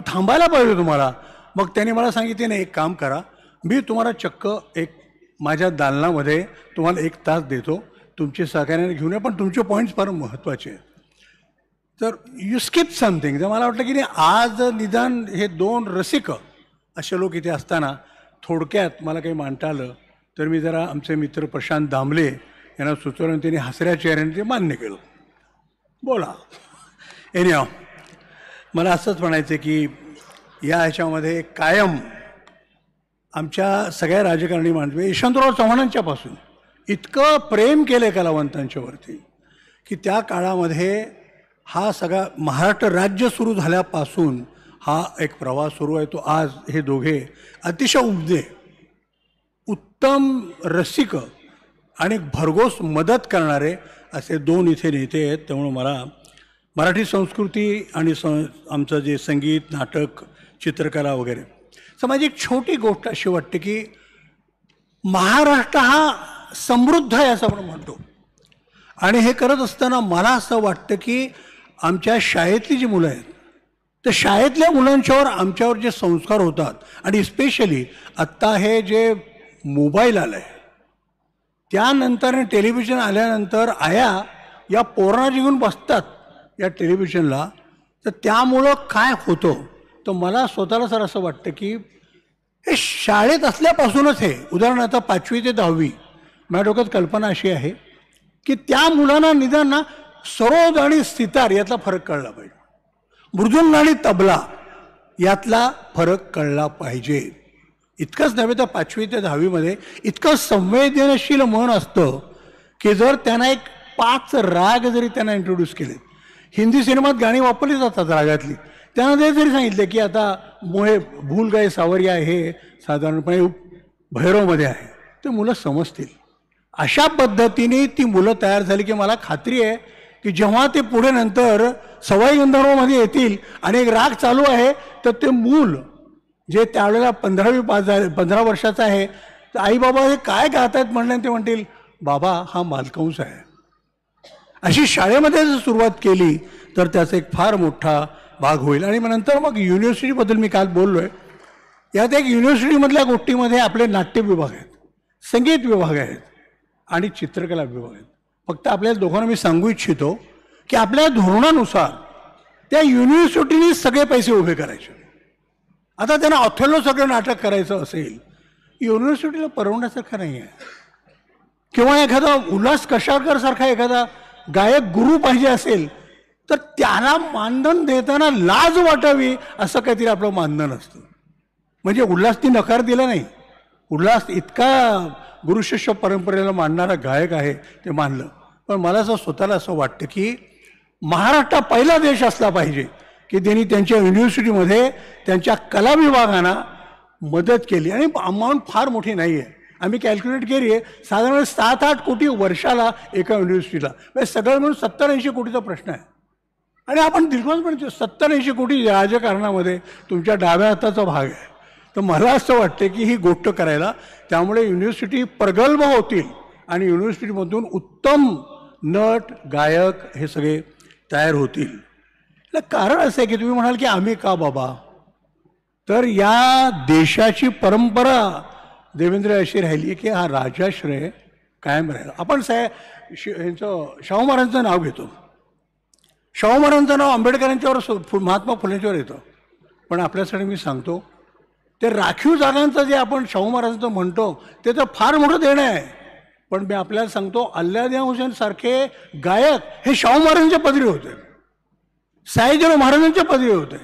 थांबायला पाहिजे तुम्हाला. मग त्यांनी मला सांगितले नाही, एक काम करा, मी तुम्हाला चक्क एक माझ्या दालनामध्ये तुम्हाला 1 तास देतो, तुमचे सहकार्याने घेऊन या, पण तुमचे पॉईंट्स फार महत्त्वाचे आहेत. तर यू स्किप समथिंग. तर मला वाटलं की नाही, आज निदान हे 2 रसिक असे लोक इथे असताना थोडक्यात मला काही मांडता आलं, तर मी जरा आमचे मित्र प्रशांत दामले यांना सुचवलं आणि त्यांनी हसऱ्या चेहऱ्याने ते मान्य केलं. बोला. एनिहाव, मला असंच म्हणायचं की या ह्याच्यामध्ये कायम आमच्या सगळ्या राजकारणी माणसं यशवंतराव चव्हाणांच्यापासून इतकं प्रेम केलं कलावंतांच्यावरती की त्या काळामध्ये हा सगळा महाराष्ट्र राज्य सुरू झाल्यापासून हा एक प्रवास सुरू आहे. तो आज हे दोघे अतिशय उमदे, उत्तम रसिक आणि भरघोस मदत करणारे असे 2 इथे नेते आहेत. त्यामुळे मला मराठी संस्कृती आणि आमचं जे संगीत, नाटक, चित्रकला वगैरे, तर माझी एक छोटी गोष्ट अशी वाटते की महाराष्ट्र हा समृद्ध आहे असं आपण म्हणतो, आणि हे करत असताना मला असं वाटतं की आमच्या शाळेतली जी मुलं आहेत, तर शाळेतल्या मुलांच्यावर आमच्यावर जे संस्कार होतात, आणि स्पेशली आत्ता हे जे मोबाईल आलं आहे त्यानंतर टेलिव्हिजन आल्यानंतर आया या पोरांना घेऊन बसतात या टेलिव्हिजनला, तर त्यामुळं काय होतं, तर मला स्वतःला सर असं वाटतं की हे शाळेत असल्यापासूनच हे, उदाहरणार्थ 5वी ते 10वी, माझ्या डोक्यात कल्पना अशी आहे की त्या मुलांना निदान ना सरोद आणि सितार यातला फरक कळला पाहिजे, मृदुंग आणि तबला यातला फरक कळला पाहिजे. इतकंच नव्हे तर 5वी ते 10वीमध्ये इतकं संवेदनशील मन असतं की जर त्यांना एक 5 राग जरी त्यांना इंट्रोड्यूस केले, हिंदी सिनेमात गाणी वापरली जातात रागातली, त्यांना ते जरी सांगितलं की आता मोहे भूल गए सावरिया हे साधारणपणे भैरवमध्ये आहे, ते मुलं समजतील. अशा पद्धतीने ती मुलं तयार झाली की मला खात्री आहे की जेव्हा ते पुढे नंतर सवाई गंधर्वमध्ये येतील आणि एक राग चालू आहे, तर ते मूल जे त्यावेळेला 15 वर्षाचं आहे, तर आई बाबा हे काय गात आहेत म्हणलं, ते म्हणतील बाबा हा मालकंस आहे. अशी शाळेमध्ये जर सुरुवात केली तर त्याचा एक फार मोठा भाग होईल. आणि नंतर मग युनिव्हर्सिटीबद्दल मी काल बोललो आहे, यात एक युनिव्हर्सिटीमधल्या गोष्टीमध्ये आपले नाट्य विभाग आहेत, संगीत विभाग आहेत आणि चित्रकला विभाग आहेत. फक्त आपल्या दोघांना मी सांगू इच्छितो की आपल्या धोरणानुसार त्या युनिव्हर्सिटीने सगळे पैसे उभे करायचे. आता त्यांना ऑथेलो सगळं नाटक करायचं असेल, युनिव्हर्सिटीला परवडण्यासारखं नाही आहे. किंवा एखादा उल्हास कशाळकर सारखा एखादा गायक गुरु पाहिजे असेल तर त्याला मानधन देताना लाज वाटावी असं काहीतरी आपलं मानधन असतं. म्हणजे उल्हासनी नकार दिला नाही, उल्हास इतका गुरुशिष्य परंपरेला मानणारा गायक आहे ते मानलं. पण मला असं स्वतःला असं वाटतं की महाराष्ट्र पहिला देश असला पाहिजे की त्यांनी त्यांच्या युनिव्हर्सिटीमध्ये त्यांच्या कला विभागांना मदत केली. आणि अमाऊंट फार मोठी नाही आहे, आम्ही कॅल्क्युलेट केली आहे, साधारण 7-8 कोटी वर्षाला एका युनिव्हर्सिटीला. म्हणजे सगळं मिळून 70-80 कोटीचा प्रश्न आहे. आणि आपण दिलखुलासपणे 70-80 कोटी राजकारणामध्ये तुमच्या डाव्या हाताचा भाग आहे. तर मला असं वाटतं की ही गोष्ट करायला, त्यामुळे युनिव्हर्सिटी प्रगल्भ होतील आणि युनिव्हर्सिटीमधून उत्तम नट गायक हे सगळे तयार होतील. कारण असं आहे की तुम्ही म्हणाल की आम्ही का बाबा, तर या देशाची परंपरा देवेंद्र अशी राहिली की हा राजाश्रय कायम राहिला. आपण यांचं शाहू महाराजांचं नाव घेतो, शाहू महाराजांचं नाव आंबेडकरांच्यावर महात्मा फुलेंच्यावर येतं. पण आपल्यासाठी मी सांगतो ते राखीव जागांचं जे आपण शाहू महाराजांचं म्हणतो ते तर फार मोठं देणं आहे. पण मी आपल्याला सांगतो अल्लादिया हुसेन सारखे गायक हे शाहू महाराजांच्या पदरी होते, साईजीराव महाराजांच्या पदरी होते,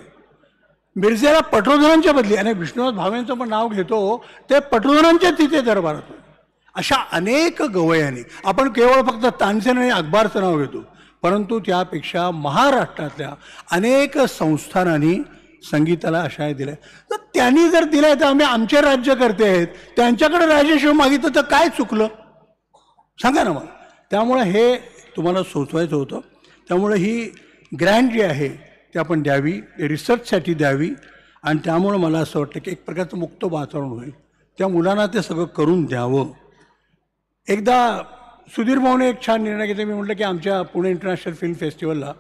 मिरजेला पटवर्धनांच्या बदली, आणि विष्णुनाथ भावेंचं पण नाव घेतो ते पटवर्धनांच्या तिथे दरबारात होते. अशा अनेक गवयांनी आपण केवळ फक्त तानसेन आणि अकबरचं नाव घेतो, परंतु त्यापेक्षा महाराष्ट्रातल्या अनेक संस्थानांनी संगीताला आशय दिले. तर त्यांनी जर दिलाय तर आम्ही आमचे राज्यकर्ते आहेत त्यांच्याकडे राजेश्वर मागितलं तर काय चुकलं सांगा ना मला. त्यामुळे हे तुम्हाला सुचवायचं होतं. त्यामुळे ही ग्रँट जी आहे ती आपण द्यावी, रिसर्चसाठी द्यावी. आणि त्यामुळं मला असं वाटतं की एक प्रकारचं मुक्त वातावरण होईल, त्या मुलांना ते सगळं करून द्यावं. एकदा सुधीर भाऊने एक छान निर्णय घेतला. मी म्हटलं की आमच्या पुणे इंटरनॅशनल फिल्म फेस्टिवलला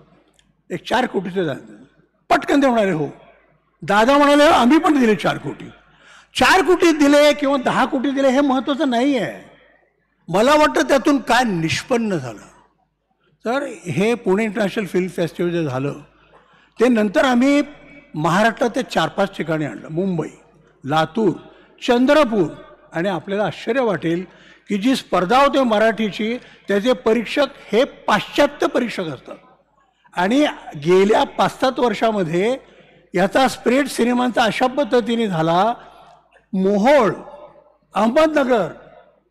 4 कोटीचं जाणं, पटकन ते म्हणाले हो. दादा म्हणाले आम्ही पण दिले 4 कोटी. 4 कोटी दिले किंवा 10 कोटी दिले हे महत्त्वाचं नाही आहे. मला वाटतं त्यातून काय निष्पन्न झालं. तर हे पुणे इंटरनॅशनल फिल्म फेस्टिवल जे झालं ते नंतर आम्ही महाराष्ट्रात ते 4-5 ठिकाणी आणलं, मुंबई, लातूर, चंद्रपूर. आणि आपल्याला आश्चर्य वाटेल की जी स्पर्धा होते मराठीची त्याचे परीक्षक हे पाश्चात्य परीक्षक असतात. आणि गेल्या 5-7 वर्षामध्ये याचा स्प्रेड सिनेमांचा अशा पद्धतीने झाला, मोहोळ, अहमदनगर,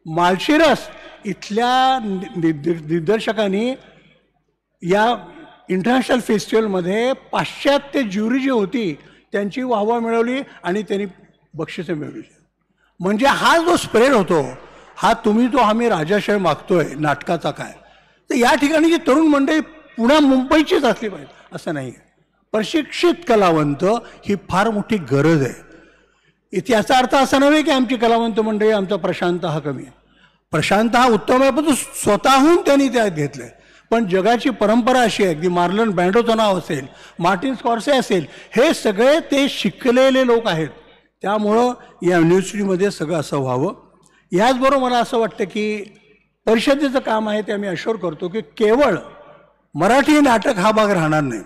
माळशिरस इथल्या दिग्दर्शकांनी या इंटरनॅशनल फेस्टिवलमध्ये पाश्चात्य ज्युरी जी होती त्यांची वाहवा मिळवली आणि त्यांनी बक्षिसं मिळवली. म्हणजे हा जो स्प्रेड होतो हा तुम्ही तो आम्ही राजाश्रय मागतोय नाटकाचा काय, तर या ठिकाणी जी तरुण मंडळी पुण्या मुंबईचीच असली पाहिजे असं नाही आहे. प्रशिक्षित कलावंत ही फार मोठी गरज आहे. याचा अर्थ असा नव्हे की आमची कलावंत मंडळी आमचा प्रशांत हा कमी आहे. प्रशांत हा उत्तम आहे पण तो स्वतःहून त्यांनी त्यात घेतलंय. पण जगाची परंपरा अशी आहे की मार्लन ब्रँडोचं नाव असेल, मार्टिन स्कॉर्से असेल, हे सगळे ते शिकलेले लोक आहेत. त्यामुळं या युनिव्हर्सिटीमध्ये सगळं असं व्हावं. याचबरोबर मला असं वाटतं की परिषदेचं काम आहे ते आम्ही अश्योर करतो की केवळ मराठी नाटक हा भाग राहणार नाही.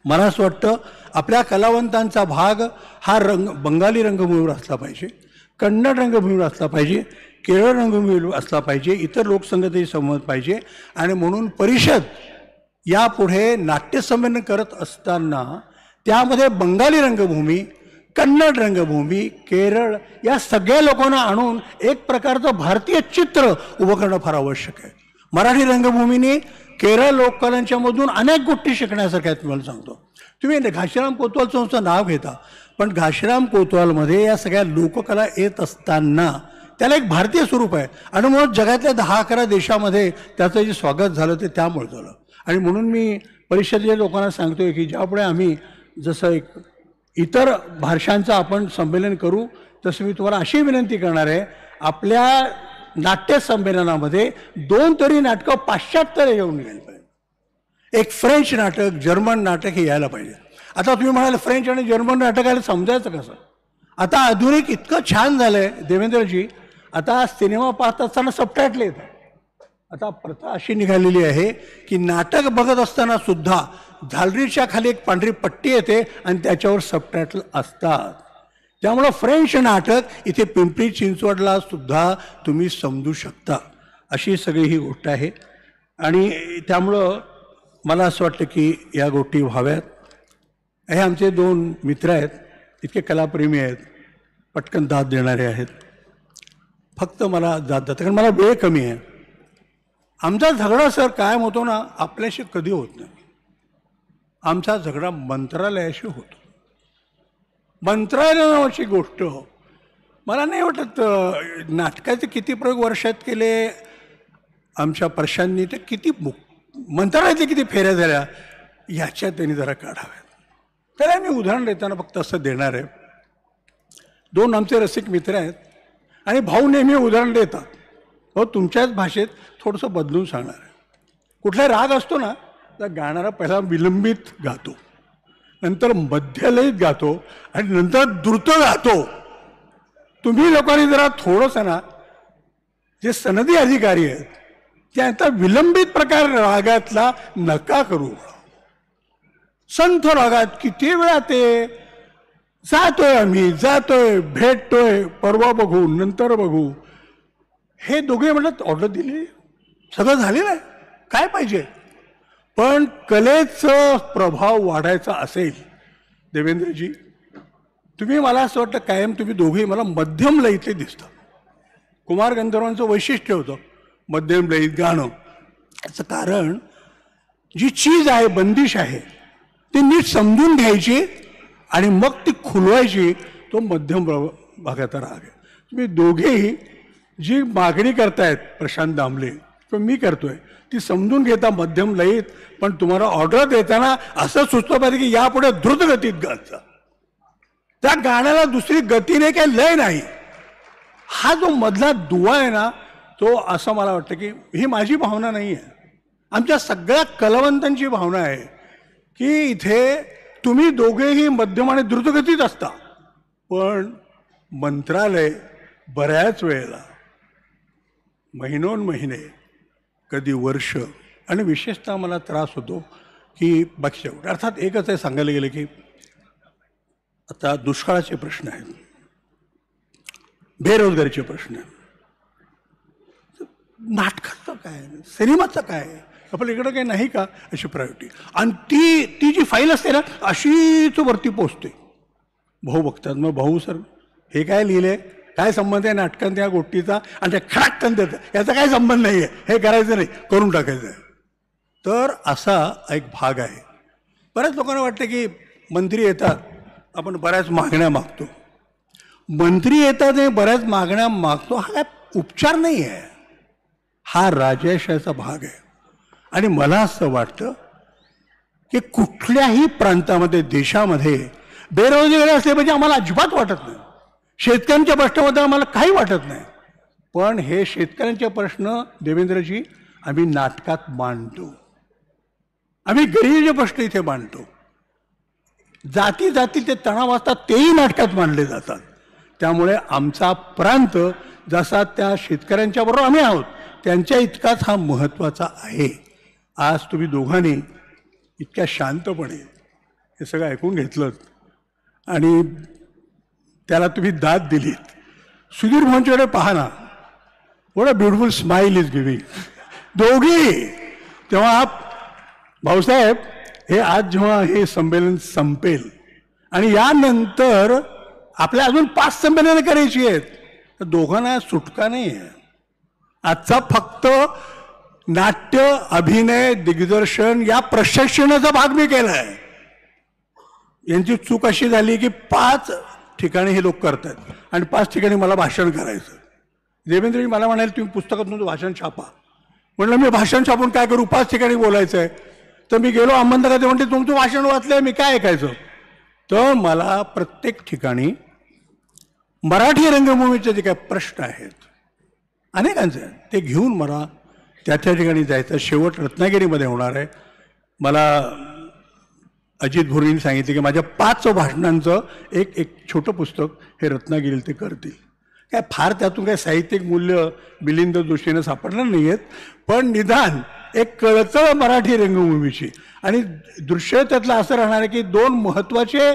मला असं वाटतं आपल्या कलावंतांचा भाग हा बंगाली रंगभूमीवर असला पाहिजे, कन्नड रंगभूमीवर असला पाहिजे, केरळ रंगभूमीवर असला पाहिजे, इतर लोकसंगीतही संमत पाहिजे. आणि म्हणून परिषद यापुढे नाट्यसंमेलन करत असताना त्यामध्ये बंगाली रंगभूमी, कन्नड रंगभूमी, केरळ या सगळ्या लोकांना आणून एक प्रकारचं भारतीय चित्र उभं करणं फार आवश्यक आहे. मराठी रंगभूमीने केरळ लोककलांच्या मधून अनेक गोष्टी शिकण्यासारख्या आहेत. तुम्हाला सांगतो, तुम्ही घाशीराम कोतवालचं नाव घेता, पण घाशीराम कोतवालमध्ये या सगळ्या लोककला येत असताना त्याला एक भारतीय स्वरूप आहे. आणि म्हणून जगातल्या 10-11 देशामध्ये त्याचं जे स्वागत झालं ते त्यामुळे झालं. आणि म्हणून मी परिषदेच्या लोकांना सांगतोय की ज्यापुढे आम्ही जसं एक इतर भाषांचं आपण संमेलन करू तसं मी तुम्हाला अशी विनंती करणार आहे, आपल्या नाट्य संमेलनामध्ये 2 तरी नाटकं पाश्चात्य येऊन गेली पाहिजे. एक फ्रेंच नाटक, जर्मन नाटक हे यायला पाहिजे. आता तुम्ही म्हणाल फ्रेंच आणि जर्मन नाटकाला समजायचं कसं. आता आधुनिक इतकं छान झालं आहे देवेंद्रजी, आता सिनेमा पाहत असताना सबटायटल येतात. आता प्रथा अशी निघालेली आहे की नाटक बघत असताना सुद्धा झालरीच्या खाली एक पांढरी पट्टी येते आणि त्याच्यावर सबटायटल असतात. त्यामुळं फ्रेंच नाटक इथे पिंपरी चिंचवडला सुद्धा तुम्ही समजू शकता, अशी सगळी ही गोष्ट आहे. आणि त्यामुळं मला असं वाटतं की या गोष्टी व्हाव्यात. हे आमचे 2 मित्र आहेत, इतके कलाप्रेमी आहेत, पटकन दाद देणारे आहेत. फक्त मला दाद देतात कारण मला वेळ कमी आहे. आमचा झगडा सर कायम होतो ना, आपल्याशी कधी होत नाही. आमचा झगडा मंत्रालयाशी होतो. मंत्रालय नावाची गोष्ट मला नाही वाटत नाटकाचे किती प्रयोग वर्षात केले आमच्या प्रशांनी, तर किती मंत्रालयाचे किती फेऱ्या झाल्या याच्यात त्यांनी जरा काढाव्यात. त्याला मी उदाहरण देताना फक्त असं देणार आहे. 2 आमचे रसिक मित्र आहेत आणि भाऊ नेहमी उदाहरण देतात. हो तुमच्याच भाषेत थोडंसं बदलून सांगणार आहे. कुठला राग असतो ना तर गाणारा पहिला विलंबित गातो, नंतर मध्यलयीत गातो आणि नंतर द्रुत गातो. तुम्ही लोकांनी जरा थोडंसं ना, जे सनदी अधिकारी आहेत त्यांचा विलंबित प्रकार रागातला नका करू. संथ रागात किती वेळा ते जातोय, आम्ही जातोय, भेटतोय, परवा बघू, नंतर बघू. हे दोघे म्हणत ऑर्डर दिली, सगळं झालेलं आहे, काय पाहिजे. पण कलेचा प्रभाव वाढायचा असेल देवेंद्रजी, तुम्ही मला असं वाटतं कायम तुम्ही दोघेही मला मध्यम लयीतले दिसता. कुमार गंधर्वांचं वैशिष्ट्य होतं मध्यम लयीत गाणं. याचं कारण जी चीज आहे, बंदिश आहे, ती नीट समजून घ्यायची आणि मग ती खुलवायची. तो मध्यम भागाचा राग आहे. तुम्ही दोघेही जी मागणी करतायत प्रशांत दामले किंवा मी करतोय ती समजून घेता मध्यम लयीत, पण तुम्हाला ऑर्डर देताना असं सुचलं पाहिजे की यापुढे द्रुत गतीत गात जा. त्या गाण्याला दुसरी गती नाही, काही लय नाही. हा जो मधला दुवा आहे ना, तो असं मला वाटतं की ही माझी भावना नाही आहे, आमच्या सगळ्या कलावंतांची भावना आहे की इथे तुम्ही दोघेही मध्यम आणि द्रुतगतीत असता, पण मंत्रालय बऱ्याच वेळेला महिनोन्महिने, कधी वर्ष, आणि विशेषतः मला त्रास होतो की बाकीच्या गोष्टी. अर्थात एकच आहे सांगायला गेलं की आता दुष्काळाचे प्रश्न आहेत, बेरोजगारीचे प्रश्न आहेत, नाटकाचं काय, सिनेमाचं काय, आपल्या इकडं काही नाही का अशी प्रायोरिटी. आणि ती जी फाईल असते ना अशीच वरती पोचते. भाऊ बघतात, मग भाऊ सर हे काय लिहिलंय, काय संबंध आहे नाटकांत या गोष्टीचा, आणि त्या खडाक्कन देतं, याचा काय संबंध नाही आहे, हे करायचं नाही, करून टाकायचं आहे. तर असा एक भाग आहे. बऱ्याच लोकांना वाटतं की मंत्री येतात, आपण बऱ्याच मागण्या मागतो. मंत्री येतात आणि बऱ्याच मागण्या मागतो, हा काय उपचार नाही आहे, हा राजशाहीचा भाग आहे. आणि मला असं वाटतं की कुठल्याही प्रांतामध्ये, देशामध्ये बेरोजगारी असले म्हणजे आम्हाला अजिबात वाटत नाही. शेतकऱ्यांच्या प्रश्नाबद्दल आम्हाला काही वाटत नाही. पण हे शेतकऱ्यांचे प्रश्न देवेंद्रजी आम्ही नाटकात मांडतो. आम्ही गरिबीचे प्रश्न इथे मांडतो. जाती जाती ते तणाव असतात तेही नाटकात मांडले जातात. त्यामुळे आमचा प्रांत जसा त्या शेतकऱ्यांच्या बरोबर आम्ही आहोत त्यांच्या इतकाच हा महत्त्वाचा आहे. आज तुम्ही दोघांनी इतक्या शांतपणे हे सगळं ऐकून घेतलं आणि त्याला तुम्ही दाद दिलीत. सुधीर भाऊंच्याकडे पहा ना, what a beautiful smile is giving दोघी. तेव्हा भाऊसाहेब हे आज जेव्हा हे संमेलन संपेल आणि यानंतर आपल्या अजून 5 संमेलनं करायची आहेत, तर दोघांना सुटका नाही आहे. आजचा फक्त नाट्य, अभिनय, दिग्दर्शन या प्रशिक्षणाचा भाग मी केला आहे. यांची चूक अशी झाली की 5 ठिकाणी हे लोक करतात आणि 5 ठिकाणी मला भाषण करायचं. देवेंद्रजी मला म्हणाले तुम्ही पुस्तकातून भाषण छापा. म्हणलं मी भाषण छापून काय करू, 5 ठिकाणी बोलायचं आहे. तर मी गेलो अहमदनगर, ते म्हणते तुमचं भाषण वाचलंय, मी काय ऐकायचं. तर मला प्रत्येक ठिकाणी मराठी रंगभूमीचे जे काय प्रश्न आहेत अनेकांचे, ते घेऊन मला त्या ठिकाणी जायचं. शेवट रत्नागिरीमध्ये होणार आहे. मला अजित भुरींनी सांगितले की माझ्या 5 भाषणांचं एक छोटं पुस्तक हे रत्नागिरीला ते करतील. काय फार त्यातून काय साहित्यिक मूल्य मिलिंद जोशीनं सापडणार नाही आहेत, पण निदान एक कळकळ मराठी रंगभूमीची आणि दृश्य त्यातलं असं राहणार आहे की दोन महत्त्वाचे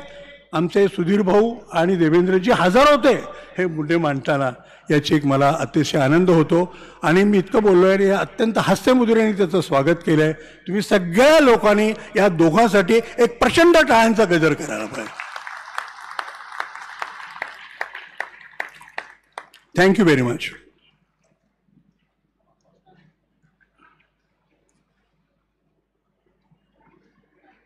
आमचे सुधीर भाऊ आणि देवेंद्रजी हजर होते हे मुद्दे मांडताना, याची एक मला अतिशय आनंद होतो. आणि मी इतकं बोललो आहे आणि अत्यंत हास्यमुद्रेने त्याचं स्वागत केलं आहे. तुम्ही सगळ्या लोकांनी या दोघांसाठी एक प्रचंड टाळ्यांचा गजर करायला पाहिजे. Thank you very much.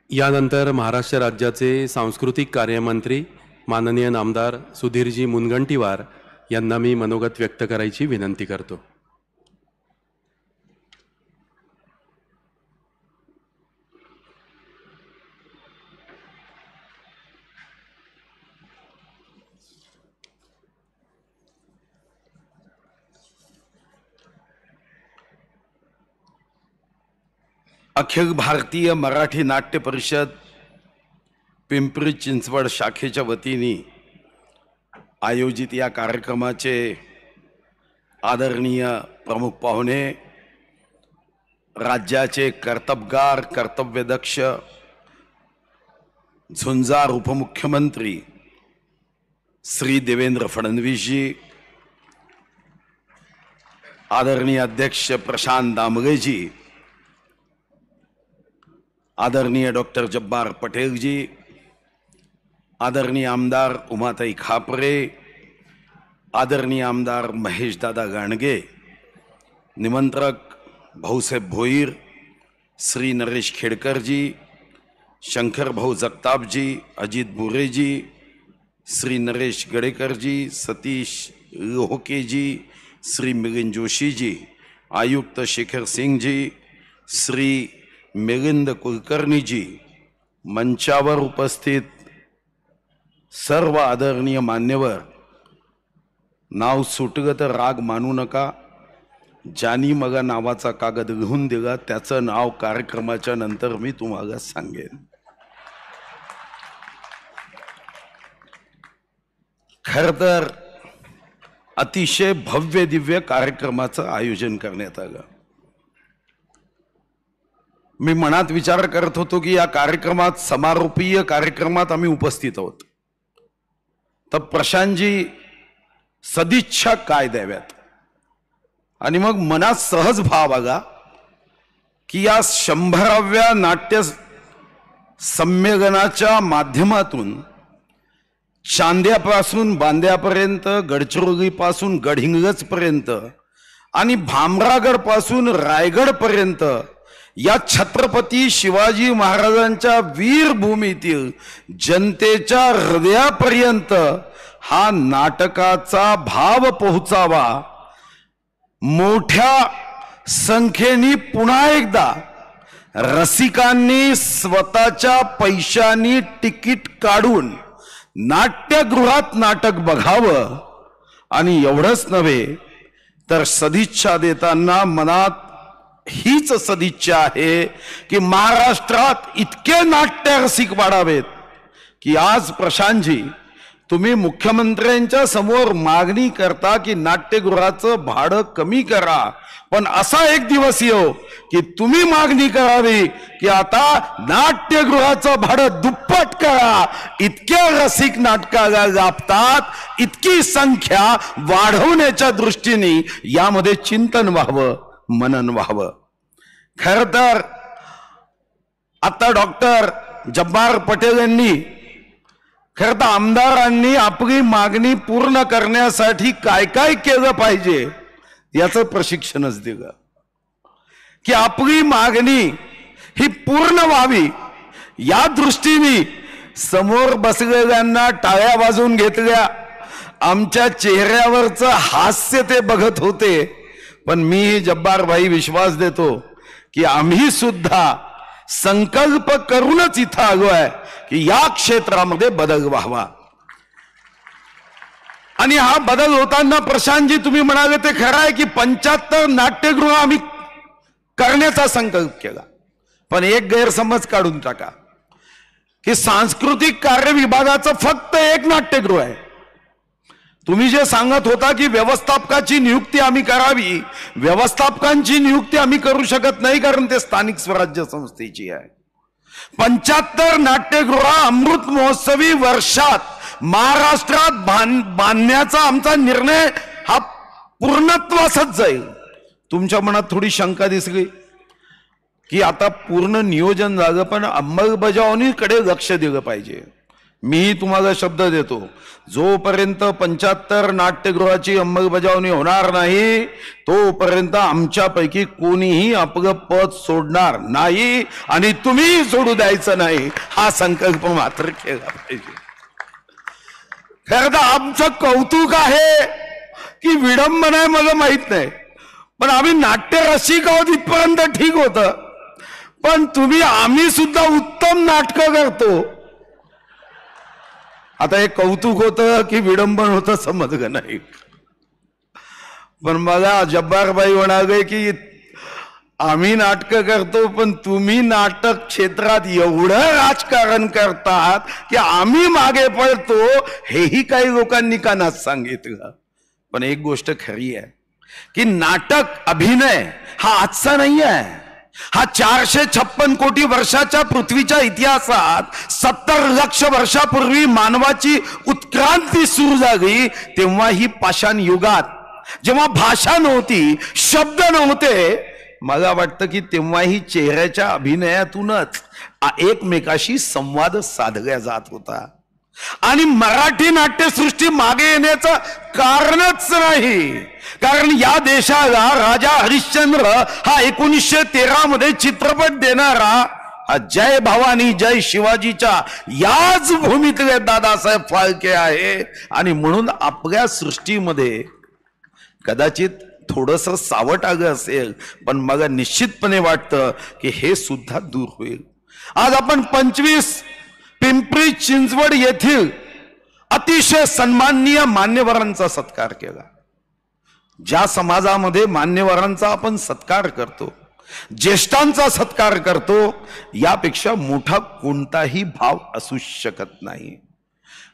यानंतर महाराष्ट्र राज्याचे सांस्कृतिक कार्यमंत्री माननीय नामदार सुधीरजी मुनगंटीवार यांना मी मनोगत व्यक्त करायची विनंती करतो. अखिल भारतीय मराठी नाट्य परिषद पिंपरी चिंचवड शाखेच्या वतीने आयोजित या कार्यक्रमाचे आदरणीय प्रमुख पाहुणे, राज्याचे कर्तबगार कर्तव्यदक्ष झुंजार उपमुख्यमंत्री श्री देवेंद्र फडणवीसजी, आदरणीय अध्यक्ष प्रशांत दामगेजी, आदरणीय डॉक्टर जब्बार पटेल जी, आदरणीय आमदार उमाताई खापरे, आदरणीय आमदार महेश दादा गाणगे, निमंत्रक भाऊसाहेब भोईर, श्री नरेश खेडकर जी, शंकर भाऊ जगताप जी, अजित बुरे जी, श्री नरेश गडेकर जी, सतीश लोहके जी, श्री मिलिंद जोशी जी, आयुक्त शेखर सिंह जी, श्री मिलिंद कुलकर्णी जी, मंचावर उपस्थित सर्व आदरणीय मान्यवर, नाव सुटलं तर राग मानू नका. ज्यांनी मग नावाचा कागद लिहून दिला त्याचं नाव कार्यक्रमाच्या नंतर मी तुम्हाला सांगेन. खर तर अतिशय भव्य दिव्य कार्यक्रमाचं आयोजन करण्यात आलं. मी मनात विचार करत होतो की या कार्यक्रमात, समारोपीय कार्यक्रमात आम्ही उपस्थित आहोत, तर प्रशांतजी सदिच्छा काय द्याव्यात. आणि मग मनात सहज भाव आला की या 100व्या नाट्य संमेलनाच्या माध्यमातून चांद्यापासून बांद्यापर्यंत, गडचिरोलीपासून गडहिंग्लजपर्यंत आणि भामरागड पासून रायगड पर्यंत या छत्रपती शिवाजी महाराजांच्या वीरभूमीतील जनतेच्या हृदयापर्यंत हा नाटकाचा भाव पोहोचावा, मोठ्या संख्येने पुन्हा एकदा रसिकांनी स्वतःच्या पैशांनी तिकीट काढून नाट्यगृहात नाटक बघावं. आणि एवढंच नव्हे तर सदिच्छा देताना मनात हीच सदिच्छा आहे की महाराष्ट्रात इतके नाट्य रसिक वाढावेत की आज प्रशांतजी तुम्ही मुख्यमंत्र्यांच्या समोर मागणी करता की नाट्यगृहाचं भाडं कमी करा, पण असा एक दिवस येऊ की तुम्ही मागणी करावी की आता नाट्यगृहाचं भाडं दुप्पट करा. इतके रसिक नाटकाला लाभतात, इतकी संख्या वाढवण्याच्या दृष्टीने यामध्ये चिंतन व्हावं, मनन व्हावं. खर तर आता डॉक्टर जब्बार पटेल यांनी, खर तर आमदारांनी आपली मागणी पूर्ण करण्यासाठी काय काय केलं पाहिजे याचं प्रशिक्षणच दिलं की आपली मागणी ही पूर्ण व्हावी. या दृष्टीने समोर बसलेल्यांना टाळ्या वाजवून घेतल्या, आमच्या चेहऱ्यावरचं हास्य ते बघत होते. पण मी जब्बार भाई विश्वास देतो की आम्ही सुद्धा संकल्प करूनच इथं आलोय की या क्षेत्रामध्ये बदल व्हावा. आणि हा बदल होताना प्रशांतजी तुम्ही म्हणाले ते खरं आहे की 75 नाट्यगृह आम्ही करण्याचा संकल्प केला. पण एक गैरसमज काढून टाका की सांस्कृतिक कार्य विभागाचं फक्त एक नाट्यगृह आहे. तुम्ही जे सांगत होता की व्यवस्थापकाची नियुक्ती आम्ही करावी, व्यवस्थापकांची नियुक्ती आम्ही करू शकत नाही, कारण ते स्थानिक स्वराज्य संस्थेची आहे. 75 नाट्यगृह अमृत महोत्सवी वर्षात महाराष्ट्रात बांधण्याचा आमचा निर्णय हा पूर्णत्वासच जाईल. तुमच्या मनात थोडी शंका दिसली की आता पूर्ण नियोजन झालं, पण अंमलबजावणीकडे लक्ष दिलं पाहिजे. मी तुम्हाला शब्द देतो, जोपर्यंत 75 नाट्यगृहाची अंमलबजावणी होणार नाही तोपर्यंत आमच्यापैकी कोणीही आपलं पद सोडणार नाही आणि तुम्ही सोडू द्यायचं नाही, हा संकल्प मात्र केला पाहिजे. खरं तर आमचं कौतुक आहे की विडंबना आहे मला माहित नाही, पण आम्ही नाट्य रसिक आहोत इथपर्यंत ठीक होतं, पण तुम्ही आम्ही सुद्धा उत्तम नाटकं करतो. आता हे कौतुक होतं की विडंबन होतं समजलं नाही. पण मला जब्बारबाई म्हणाले की आम्ही नाटकं करतो पण तुम्ही नाटक क्षेत्रात एवढं राजकारण करतात की आम्ही मागे पडतो, हेही काही लोकांनी कानात सांगितलं. पण एक गोष्ट खरी आहे की नाटक अभिनय हा आजचा नाही आहे, हा 456 कोटी वर्षाच्या पृथ्वीच्या इतिहासात 70 लक्ष वर्षापूर्वी मानवाची उत्क्रांती सुरू झाली तेव्हा ही पाषाण युगात, जेव्हा भाषा नव्हती, शब्द नव्हते, मला वाटतं की तेव्हाही चेहऱ्याच्या अभिनयातूनच एकमेकाशी संवाद साधला जात होता. आणि मराठी नाट्यसृष्टी मागे येण्याचं कारणच नाही, कारण या देशाला राजा हरिश्चंद्र हा 1913 मध्ये चित्रपट देणारा हा जय भवानी जय शिवाजीच्या याच भूमीतले दादासाहेब फाळके आहे. आणि म्हणून आपल्या सृष्टीमध्ये कदाचित थोडस सावट आलं असेल, पण मला निश्चितपणे वाटतं की हे सुद्धा दूर होईल. आज आपण 25 पिंपरी चिंचवड येथील अतिशय सन्माननीय मान्यवरांचा सत्कार केला. ज्या समाजामध्ये मान्यवरांचा आपण सत्कार करतो, ज्येष्ठांचा सत्कार करतो, यापेक्षा मोठा कोणताही भाव असू शकत नाही.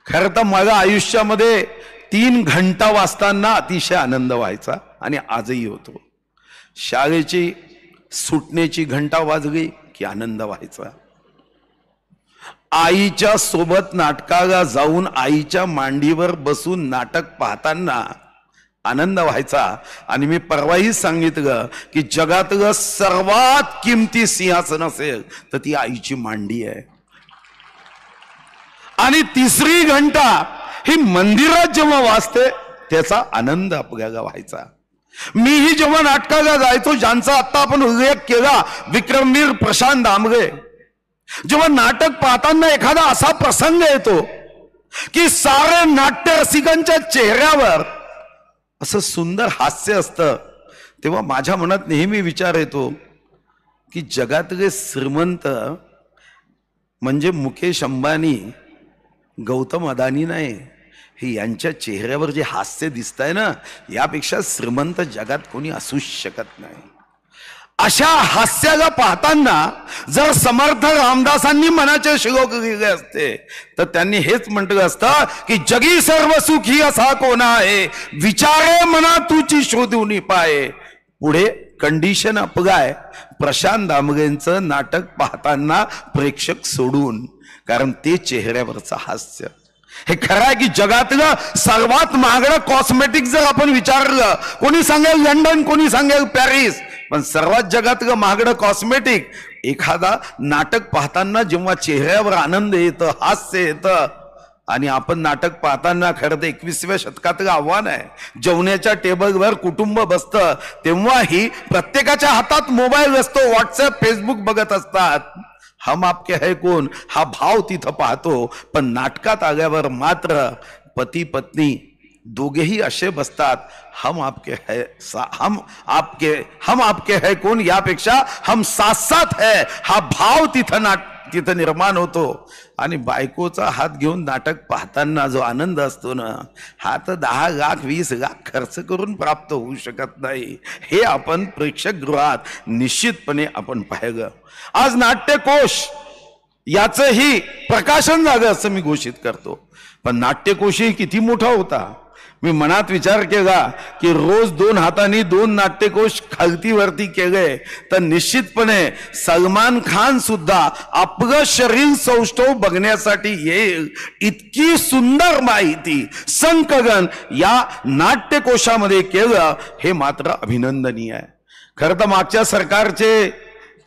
खरं तर मला आयुष्यामध्ये 3 घंटा वाचताना अतिशय आनंद व्हायचा आणि आजही होतो. शाळेची सुटण्याची घंटा वाजली की आनंद व्हायचा. आईच्या सोबत नाटकाला जाऊन आईच्या मांडीवर बसून नाटक पाहताना आनंद व्हायचा. आणि मी परवाही सांगितलं की जगातलं सर्वात किमती सिंहासन असेल तर ती आईची मांडी आहे. आणि 3री घंटा ही मंदिरात जेव्हा वाजते त्याचा आनंद आपल्याला व्हायचा. मीही जेव्हा नाटकाला जायचो, ज्यांचा आता आपण उल्लेख केला, विक्रमवीर प्रशांत दामले, जेव्हा नाटक पाहताना एखादा असा प्रसंग येतो की सारे नाट्य रसिकांच्या चेहऱ्यावर असं सुंदर हास्य असतं, तेव्हा माझ्या मनात नेहमी विचार येतो की जगातले श्रीमंत म्हणजे मुकेश अंबानी, गौतम अदानी नाही, हे यांच्या चेहऱ्यावर जे हास्य दिसतंय ना, यापेक्षा श्रीमंत जगात कोणी असू शकत नाही. अशा हास्याला पाहताना जर समर्थ रामदासांनी मनाचे श्लोक लिहिले असते तर त्यांनी हेच म्हटलं असतं की जगी सर्व सुखी असा कोण आहे, विचारे मना तुची शोधून पाये. पुढे कंडिशन अपगाय प्रशांत दामलेंचं नाटक पाहताना प्रेक्षक सोडून, कारण ते चेहऱ्यावरचं हास्य. हे खरं आहे की जगातलं सर्वात महागडं कॉस्मेटिक जर आपण विचारलं, कोणी सांगेल लंडन, कोणी सांगेल पॅरिस, पण सर्वात जगातलं महागडं कॉस्मेटिक एखादा नाटक पाहताना जेव्हा चेहऱ्यावर आनंद येतं, हास्य येतं. आणि आपण नाटक पाहताना खरं तर 21व्या शतकातलं आव्हान आहे, जेवणाच्या टेबलवर कुटुंब बसतं तेव्हाही प्रत्येकाच्या हातात मोबाईल असतो, व्हॉट्सअप फेसबुक बघत असतात. हम आपके है कोण हा भाव तिथं पाहतो, पण नाटकात आल्यावर मात्र पती पत्नी दोघेही असे बसतात, हम आपके है कोण यापेक्षा हम साथ साथ है हा भाव तिथं निर्माण होतो. आणि बायकोचा हात घेऊन नाटक पाहताना जो आनंद असतो ना, हा तर 10 लाख 20 लाख खर्च करून प्राप्त होऊ शकत नाही. हे आपण प्रेक्षकगृहात निश्चितपणे आपण पाहिलं. आज नाट्यकोश याचंही प्रकाशन झालं असं मी घोषित करतो, पण नाट्यकोशही किती मोठा होता. मी मनात विचार केला की रोज 2 हातांनी 2 नाट्यकोश खालतीवरती केले तर निश्चितपणे सलमान खान सुद्धा आपलं शरीर सौष्ठव बघण्यासाठी येईल इतकी सुंदर माहिती संकलन या नाट्यकोशामध्ये केलं, हे मात्र अभिनंदनीय आहे. खरं तर मागच्या सरकारचे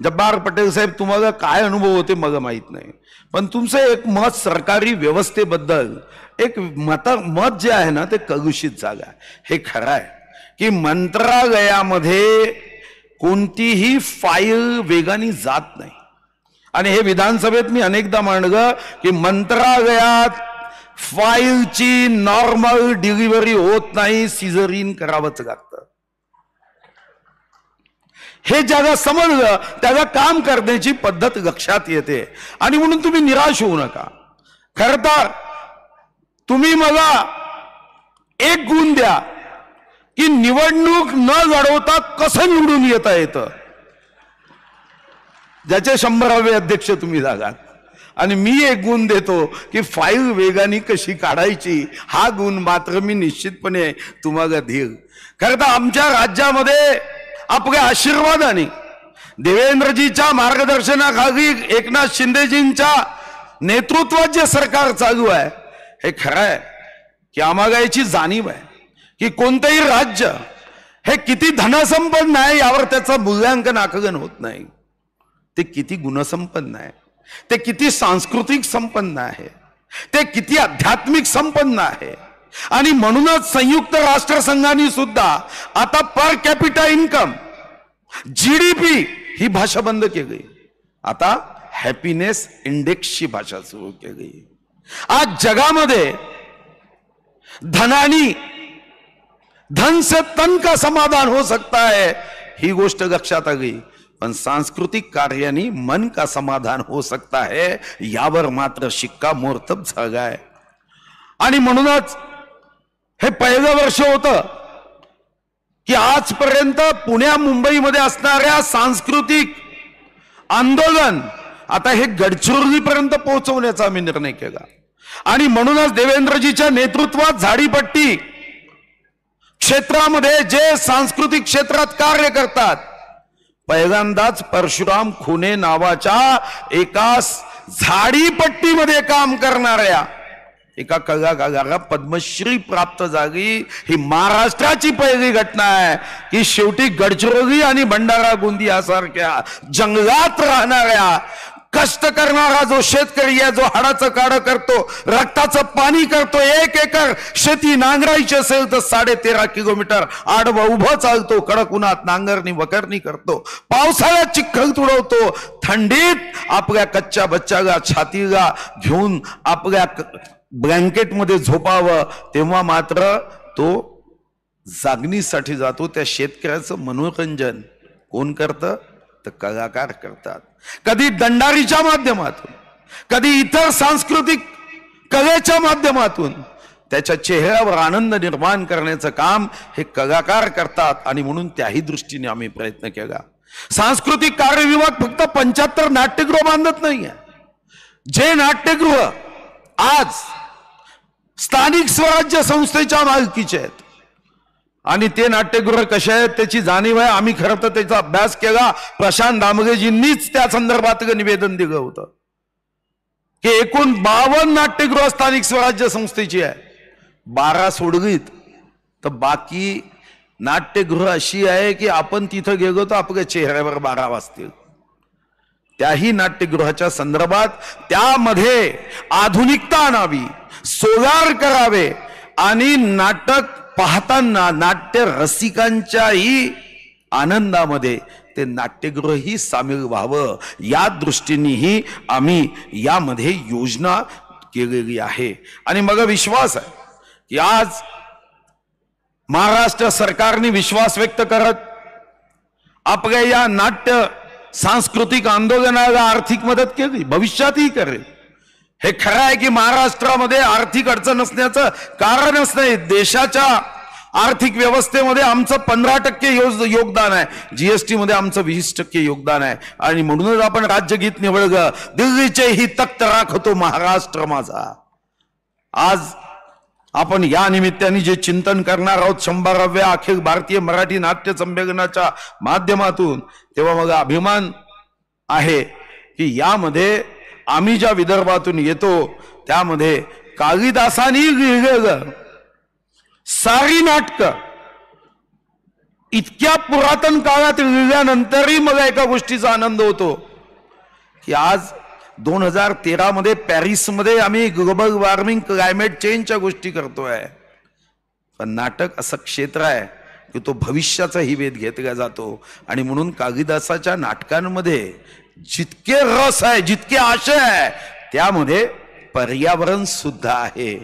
जब्बार पटेल साहेब तुम्हाला काय अनुभव होते मला माहित नाही, पण तुमचं एक मत सरकारी व्यवस्थेबद्दल एक मत जे आहे ना ते कलुषित झालं. हे खरं आहे की मंत्रालयामध्ये कोणतीही फाईल वेगाने जात नाही, आणि हे विधानसभेत मी अनेकदा मांडलं की मंत्रालयात फाईलची नॉर्मल डिलिव्हरी होत नाही, सिझरिन करावंच लागतं. हे ज्याला समजलं त्याला काम करण्याची पद्धत लक्षात येते, आणि म्हणून तुम्ही निराश होऊ नका. खरं तर तुम्ही मला एक गुण द्या की निवडणूक न लढवता कसं निवडून येता येतं, ज्याचे 100वे अध्यक्ष तुम्ही जागात. आणि मी एक गुण देतो की फाईल वेगाने कशी काढायची, हा गुण मात्र मी निश्चितपणे तुम्हाला देईल. खरं तर आमच्या राज्यामध्ये आपल्या आशीर्वादाने देवेंद्रजीच्या मार्गदर्शनाखाली एकनाथ शिंदेजींच्या नेतृत्वात जे सरकार चालू आहे, हे खरं आहे की आम्हाला याची जाणीव आहे की कोणतंही राज्य हे किती धनसंपन्न आहे यावर त्याचं मूल्यांकन आकलन होत नाही. ते किती गुणसंपन्न आहे, ते किती सांस्कृतिक संपन्न आहे, ते किती आध्यात्मिक संपन्न आहे. आणि म्हणूनच संयुक्त राष्ट्रसंघाने सुद्धा आता पर कॅपिटा इन्कम GDP ही भाषा बंद केली, आता हॅपीनेस इंडेक्सची भाषा सुरू केली. आज जगामध्ये धन से तन का समाधान हो सकता है ही गोष्ट लक्षात आली, पण सांस्कृतिक कार्याने मन का समाधान हो सकता है यावर मात्र शिक्कामोर्तब झालाय. आणि म्हणूनच हे पहिलं वर्ष होतं की आजपर्यंत पुण्या मुंबईमध्ये असणाऱ्या सांस्कृतिक आंदोलन आता हे गडचिरोलीपर्यंत पोहोचवण्याचा आम्ही निर्णय केला. आणि म्हणूनच देवेंद्रजीच्या नेतृत्वात झाडीपट्टी क्षेत्रामध्ये जे सांस्कृतिक क्षेत्रात कार्य करतात, पहिल्यांदाच परशुराम खुने नावाच्या एका झाडीपट्टीमध्ये काम करणाऱ्या एका कलाकाराला पद्मश्री प्राप्त झाली. ही महाराष्ट्राची पहिली घटना आहे की शेवटी गडचिरोली आणि भंडारा गोंदियासारख्या जंगलात राहणाऱ्या कष्ट करणारा जो शेतकरी आहे, जो हाडाचं काढं करतो, रक्ताचं पाणी करतो, 1 एकर शेती नांगरायची असेल तर 13.5 किलोमीटर आडवं उभं चालतो, कडक उन्हात नांगरणी वखरणी करतो, पावसाळ्यात चिखल तुडवतो, थंडीत आपल्या कच्च्या बच्चाला छातीला घेऊन आपल्या ब्लँकेटमध्ये झोपावं, तेव्हा मात्र तो जागणीसाठी जातो. त्या शेतकऱ्याचं मनोरंजन कोण करतं तर कलाकार करतात. कधी दंडारीच्या माध्यमातून, कधी इतर सांस्कृतिक कलेच्या माध्यमातून त्याच्या चेहऱ्यावर आनंद निर्माण करण्याचं काम हे कलाकार करतात. आणि म्हणून त्याही दृष्टीने आम्ही प्रयत्न केला. सांस्कृतिक कार्य विभाग फक्त 75 नाट्यगृह बांधत नाहीये. जे नाट्यगृह आज स्थानिक स्वराज्य संस्थेच्या मालकीचे आहेत आणि ते नाट्यगृह कसे आहेत त्याची जाणीव आहे. आम्ही खरं तर त्याचा अभ्यास केला. प्रशांत दामगेजींनीच त्या संदर्भातलं निवेदन दिलं होतं की एकूण 52 नाट्यगृह स्थानिक स्वराज्य संस्थेची आहे. 12 सोडलीत तर बाकी नाट्यगृह अशी आहे की आपण तिथं गेलो तर आपल्या चेहऱ्यावर 12 वाजतील. त्याही नाट्यगृहाच्या संदर्भात त्यामध्ये आधुनिकता आणावी, सोलार करावे आणि नाटक पाहताना नाट्य रसिकांच्याही आनंदामध्ये ते नाट्यगृहही सामील व्हावं या दृष्टीनेही आम्ही यामध्ये योजना केलेली आहे. आणि मला विश्वास आहे की आज महाराष्ट्र सरकारने विश्वास व्यक्त करत आपल्या या नाट्य सांस्कृतिक आंदोलनाला आर्थिक मदत केली, भविष्यातही करेल. हे खरं आहे की महाराष्ट्रामध्ये आर्थिक अडचण असण्याचं कारणच नाही. देशाच्या आर्थिक व्यवस्थेमध्ये आमचं 15% योगदान आहे, GST मध्ये आमचं 20% योगदान आहे. आणि म्हणूनच आपण राज्यगीत निवडलं, दिल्लीचे ही तख्त राखतो महाराष्ट्र माझा. आज आपण या निमित्ताने जे चिंतन करणार आहोत 100व्या अखिल भारतीय मराठी नाट्य संमेलनाच्या माध्यमातून, तेव्हा मग अभिमान आहे की यामध्ये आम्ही ज्या विदर्भातून येतो त्यामध्ये कालिदासानी लिहिलेलं सारी नाटकं इतक्या पुरातन काळात लिहिल्यानंतरही मला एका गोष्टीचा आनंद होतो की आज 2013 मध्ये पॅरिसमध्ये आम्ही ग्लोबल वॉर्मिंग क्लायमेट चेंजच्या गोष्टी करतोय. पण नाटक असं क्षेत्र आहे की तो भविष्याचाही वेध घेतला जातो. आणि म्हणून कालिदासाच्या नाटकांमध्ये जितके रस आहे, जितके आशय आहे, त्यामध्ये पर्यावरण सुद्धा आहे.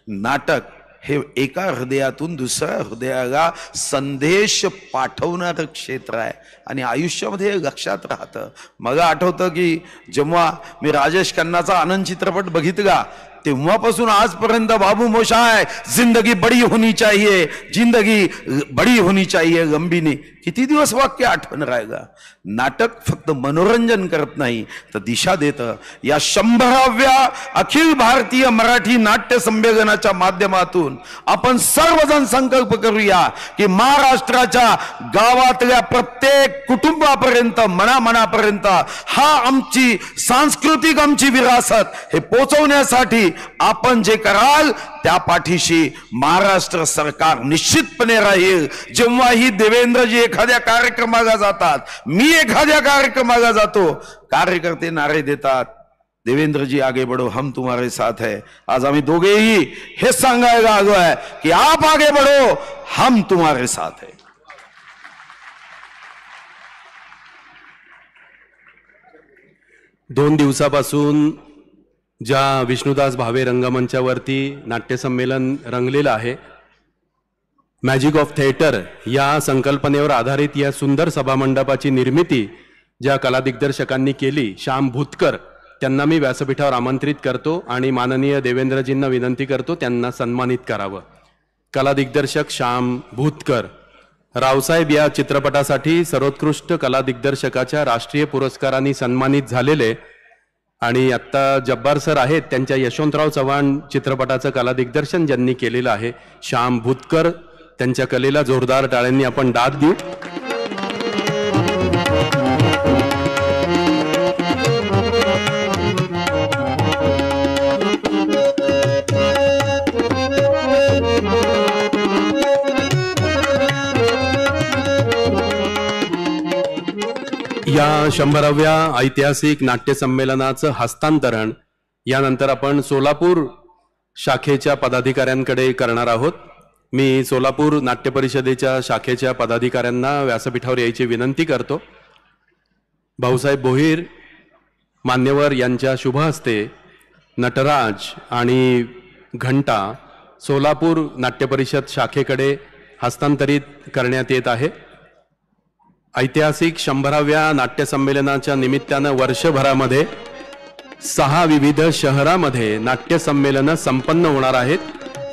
नाटक हे एका हृदयातून दुसऱ्या हृदयाला संदेश पाठवणारं क्षेत्र आहे आणि आयुष्यामध्ये हे लक्षात राहतं. मला आठवतं की जेव्हा मी राजेश खन्नाचा आनंद चित्रपट बघितला तेव्हापासून आजपर्यंत बाबू मोशाय जिंदगी बडी होनी चाहिए, जिंदगी बडी होनी चाहिए लंबी नहीं, किती दिवस वाक्य आठवण राहिलं. नाटक फक्त मनोरंजन करत नाही तर दिशा देतं. या 100व्या अखिल भारतीय मराठी नाट्य संमेलनाच्या माध्यमातून आपण सर्वजण संकल्प करूया की महाराष्ट्राच्या गावातल्या प्रत्येक कुटुंबापर्यंत, मनामनापर्यंत हा आमची सांस्कृतिक आमची विरासत हे पोचवण्यासाठी आपण जे कराल त्या पाठीशी महाराष्ट्र सरकार निश्चितपणे राहील. जेव्हाही देवेंद्रजी एखाद्या कार्यक्रमाला जातात, मी एखाद्या कार्यक्रमाला जातो, कार्यकर्ते नारे देतात, देवेंद्रजी आगे बढ़ो हम तुम्हारे साथ है. आज आम्ही दोघेही हे सांगायला आलो आहे की आप आगे बढ़ो हम तुम्हारे साथ है. दोन दिवसापासून ज्या विष्णुदास भावे रंगमंचावरती नाट्यसंमेलन रंगलेलं आहे, मॅजिक ऑफ थिएटर या संकल्पनेवर आधारित या सुंदर सभामंडपाची निर्मिती ज्या कला दिग्दर्शकांनी केली, श्याम भूतकर, त्यांना मी व्यासपीठावर आमंत्रित करतो आणि माननीय देवेंद्रजींना विनंती करतो त्यांना सन्मानित करावं. कला दिग्दर्शक श्याम भूतकर. रावसाहेब या चित्रपटासाठी सर्वोत्कृष्ट कला दिग्दर्शकाच्या राष्ट्रीय पुरस्कारांनी सन्मानित झालेले आणि आत्ता जब्बार सर आहेत, त्यांच्या यशवंतराव चव्हाण चित्रपटाचं कला दिग्दर्शन ज्यांनी केलेलं आहे श्याम भूतकर, त्यांच्या कलेला जोरदार टाळ्यांनी आपण दाद देऊ. या 100व्या ऐतिहासिक नाट्य संमेलनाचं हस्तांतरण यानंतर आपण सोलापूर शाखेच्या पदाधिकाऱ्यांकडे करणार आहोत. मी सोलापूर नाट्य परिषदेच्या शाखेच्या पदाधिकाऱ्यांना व्यासपीठावर यायची विनंती करतो. भाऊसाहेब भोईर मान्यवर यांच्या शुभ हस्ते नटराज आणि घंटा सोलापूर नाट्य परिषद शाखेकडे हस्तांतरित करण्यात येत आहे. ऐतिहासिक 100व्या नाट्य संमेलनाच्या निमित्तानं वर्षभरामध्ये 6 विविध शहरामध्ये नाट्य संमेलनं संपन्न होणार आहेत.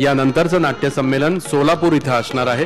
यानंतरचं नाट्य संमेलन सोलापूर इथं असणार आहे.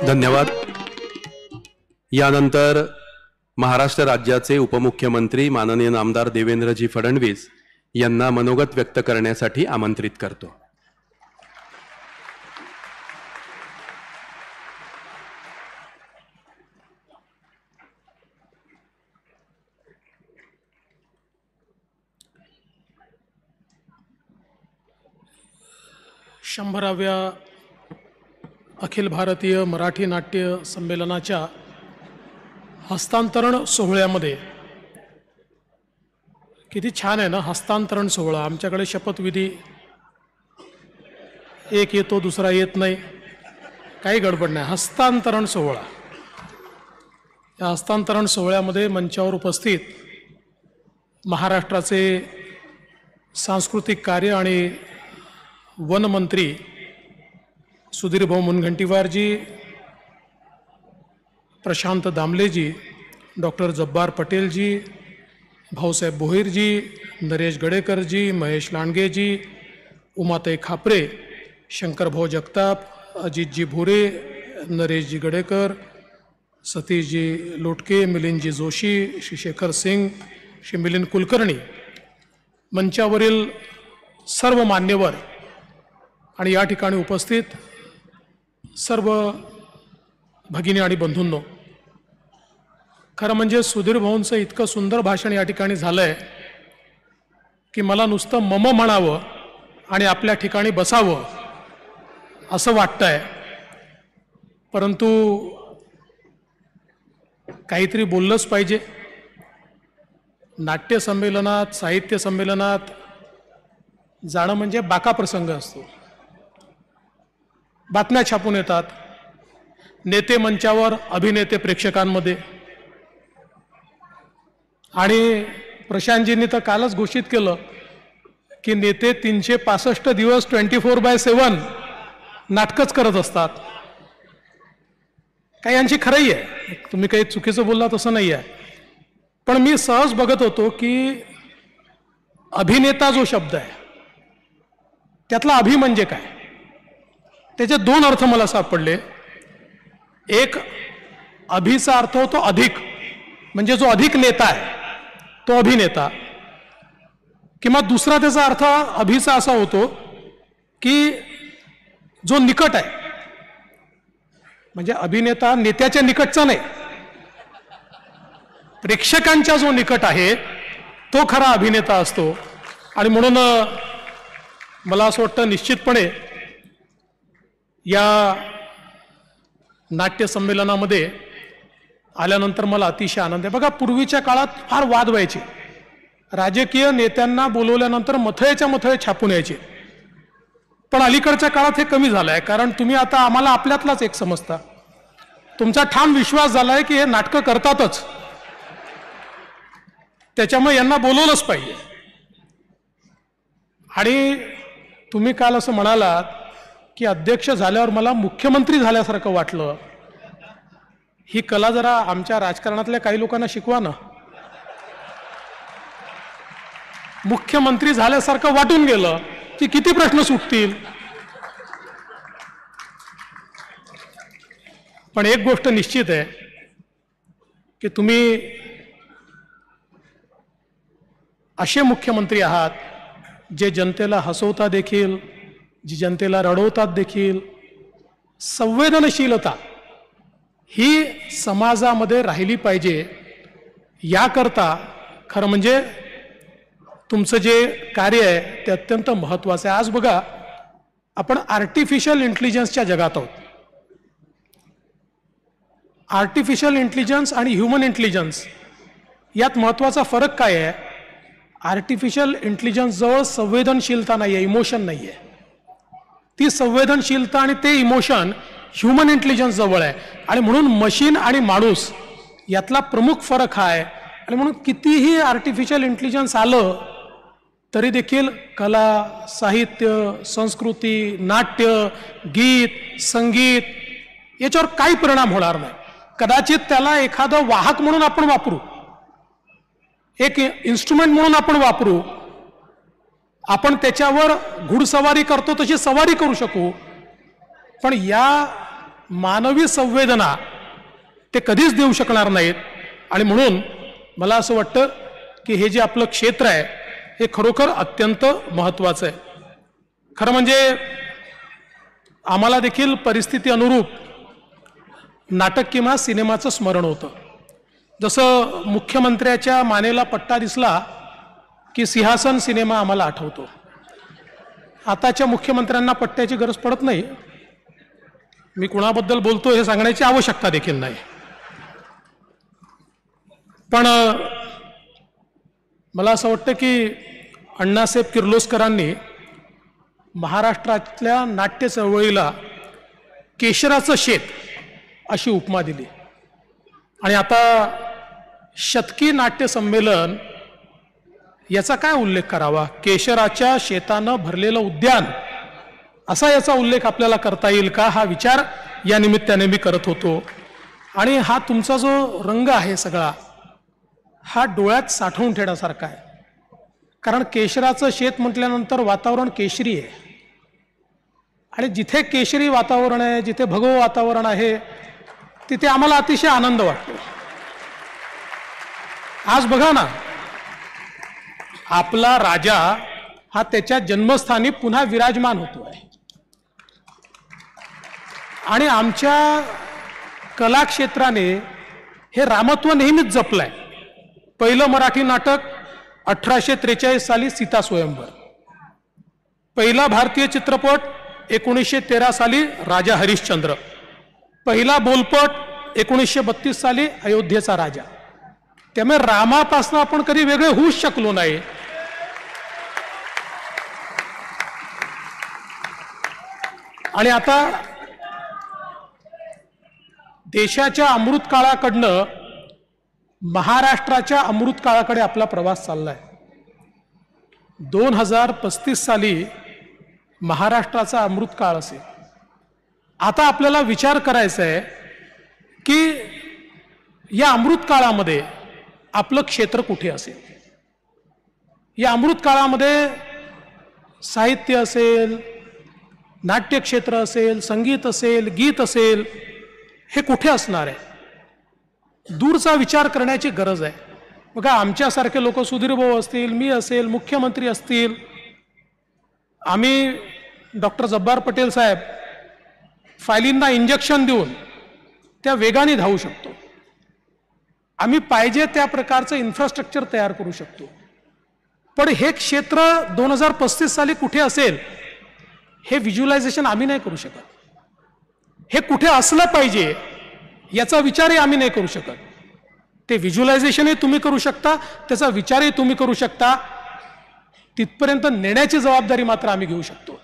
धन्यवाद. यानंतर महाराष्ट्र राज्याचे उपमुख्यमंत्री माननीय नामदार देवेंद्रजी फडणवीस यांना मनोगत व्यक्त करण्यासाठी आमंत्रित करतो. शंभराव्या अखिल भारतीय मराठी नाट्य संमेलनाच्या हस्तांतरण सोहळ्यामध्ये किती छान आहे ना हस्तांतरण सोहळा. आमच्याकडे शपथविधी एक येतो दुसरा येत नाही, काही गडबड नाही. हस्तांतरण सोहळा. या हस्तांतरण सोहळ्यामध्ये मंचावर उपस्थित महाराष्ट्राचे सांस्कृतिक कार्य आणि वन मंत्री सुधीर भाऊ मुनगंटीवारजी, प्रशांत दामलेजी, डॉक्टर जब्बार पटेलजी, भाऊसाहेब भोईरजी, नरेश गडेकरजी, महेश लांडगेजी, उमाताई खापरे, शंकरभाऊ जगताप, अजितजी भोरे, नरेशजी गडेकर, सतीशजी लोटके, मिलिंदजी जोशी, श्री शेखर सिंग, श्री मिलिंद कुलकर्णी, मंचावरील सर्व मान्यवर आणि या ठिकाणी उपस्थित सर्व भगिनी आणि बंधूंनो, खरं म्हणजे सुधीर भाऊंचं इतकं सुंदर भाषण या ठिकाणी झालं आहे की मला नुसतं मम म्हणावं आणि आपल्या ठिकाणी बसावं असं वाटतंय, परंतु काहीतरी बोललंच पाहिजे. नाट्य संमेलनात, साहित्य संमेलनात जाणं म्हणजे बाका प्रसंग असतो. बातम्या छापून येतात, नेते मंचावर, अभिनेते प्रेक्षकांमध्ये. आणि प्रशांतजींनी तर कालच घोषित केलं की नेते 365 दिवस 24/7 नाटकच करत असतात. काही यांची खरंही आहे, तुम्ही काही चुकीचं बोलला तसं नाही आहे. पण मी सहज बघत होतो की अभिनेता जो शब्द आहे त्यातला अभि म्हणजे काय, त्याचे दोन अर्थ मला सापडले. एक, अभिचा अर्थ होतो अधिक, म्हणजे जो अधिक नेता आहे तो अभिनेता. किंवा दुसरा त्याचा अर्थ अभिचा असा होतो की जो निकट आहे, म्हणजे अभिनेता नेत्याच्या निकटचा नाही, प्रेक्षकांच्या जो निकट आहे तो खरा अभिनेता असतो. आणि म्हणून मला असं वाटतं निश्चितपणे या नाट्य संमेलनामध्ये आल्यानंतर मला अतिशय आनंद आहे. बघा, पूर्वीच्या काळात फार वाद व्हायचे, राजकीय नेत्यांना बोलवल्यानंतर मथळेच्या मथळे छापून यायचे. पण अलीकडच्या काळात हे कमी झालं आहे, कारण तुम्ही आता आम्हाला आपल्यातलाच एक समजता. तुमचा ठाम विश्वास झाला आहे की हे नाटकं करतातच, त्याच्यामुळे यांना बोलवलंच पाहिजे. आणि तुम्ही काल असं म्हणालात की अध्यक्ष झाल्यावर मला मुख्यमंत्री झाल्यासारखं वाटलं. ही कला जरा आमच्या राजकारणातल्या काही लोकांना शिकवा ना. मुख्यमंत्री झाल्यासारखं वाटून गेलं की किती प्रश्न सुटतील. पण एक गोष्ट निश्चित आहे की तुम्ही असे मुख्यमंत्री आहात जे जनतेला हसवता देखील, जी जनतेला रडवतात देखील. संवेदनशीलता ही समाजामध्ये राहिली पाहिजे, याकरता खरं म्हणजे तुमचं जे कार्य आहे ते अत्यंत महत्त्वाचं आहे. आज बघा, आपण आर्टिफिशियल इंटेलिजन्सच्या जगात आहोत. आर्टिफिशियल इंटेलिजन्स आणि ह्युमन इंटेलिजन्स यात महत्त्वाचा फरक काय आहे? आर्टिफिशियल इंटेलिजन्सजवळ संवेदनशीलता नाही आहे, इमोशन नाही आहे. ती संवेदनशीलता आणि ते इमोशन ह्युमन इंटेलिजन्स जवळ आहे. आणि म्हणून मशीन आणि माणूस यातला प्रमुख फरक हा आहे. आणि म्हणून कितीही आर्टिफिशियल इंटेलिजन्स आलं तरी देखील कला, साहित्य, संस्कृती, नाट्य, गीत, संगीत याच्यावर काही परिणाम होणार नाही. कदाचित त्याला एखादं वाहक म्हणून आपण वापरू, एक इन्स्ट्रुमेंट म्हणून आपण वापरू, आपण त्याच्यावर घुडसवारी करतो तशी सवारी करू शकू, पण या मानवी संवेदना ते कधीच देऊ शकणार नाहीत. आणि म्हणून मला असं वाटतं की हे जे आपलं क्षेत्र आहे हे खरोखर अत्यंत महत्त्वाचं आहे. खरं म्हणजे आम्हाला देखील परिस्थिती अनुरूप नाटक किंवा सिनेमाचं स्मरण होतं. जसं मुख्यमंत्र्याच्या मानेला पट्टा दिसला की सिंहासन सिनेमा आम्हाला आठवतो. आताच्या मुख्यमंत्र्यांना पट्ट्याची गरज पडत नाही. मी कुणाबद्दल बोलतो हे सांगण्याची आवश्यकता देखील नाही. पण मला असं वाटतं की अण्णासाहेब किर्लोस्करांनी महाराष्ट्रातल्या नाट्य चळवळीला केशराचं शेत अशी उपमा दिली. आणि आता शतकी नाट्य संमेलन याचा काय उल्लेख करावा? केशराच्या शेतानं भरलेलं उद्यान असा याचा उल्लेख आपल्याला करता येईल का, हा विचार या निमित्ताने मी करत होतो. आणि हा तुमचा जो रंग आहे सगळा, हा डोळ्यात साठवून ठेवण्यासारखा आहे. कारण केशराचं शेत म्हटल्यानंतर वातावरण केशरी आहे, आणि जिथे केशरी वातावरण आहे, जिथे भगवं वातावरण आहे, तिथे आम्हाला अतिशय आनंद वाटतो. आज बघा ना, आपला राजा हा त्याच्या जन्मस्थानी पुन्हा विराजमान होतोय. आणि आमच्या कला क्षेत्राने हे रामत्व नेहमीच जपलंय. पहिलं मराठी नाटक 1843 साली सीता स्वयंवर, पहिला भारतीय चित्रपट 1913 साली राजा हरिश्चंद्र, पहिला बोलपट 1932 साली अयोध्येचा राजा. त्यामुळे रामापासून आपण कधी वेगळे होऊच शकलो नाही. आणि आता देशाच्या अमृत काळाकडनं महाराष्ट्राच्या अमृत काळाकडे आपला प्रवास चाललाय. 2035 साली महाराष्ट्राचा अमृत काळ असेल. आता आपल्याला विचार करायचा आहे की या अमृत काळामध्ये आपलं क्षेत्र कुठे असेल. या अमृत काळामध्ये साहित्य असेल, नाट्यक्षेत्र असेल, संगीत असेल, गीत असेल, हे कुठे असणार आहे. दूरचा विचार करण्याची गरज आहे. बघा, आमच्यासारखे लोक, सुधीर भाऊ असतील, मी असेल, मुख्यमंत्री असतील, आम्ही डॉक्टर जब्बार पटेल साहेब फायलींना इंजेक्शन देऊन त्या वेगाने धावू शकतो. आम्ही पाहिजे त्या प्रकारचं इन्फ्रास्ट्रक्चर तयार करू शकतो. पण हे क्षेत्र 2035 साली कुठे असेल हे व्हिज्युअलायझेशन आम्ही नाही करू शकत. हे कुठे असलं पाहिजे याचा विचारही आम्ही नाही करू शकत. ते व्हिज्युअलायझेशनही तुम्ही करू शकता, त्याचा विचारही तुम्ही करू शकता. तिथपर्यंत नेण्याची जबाबदारी मात्र आम्ही घेऊ शकतो.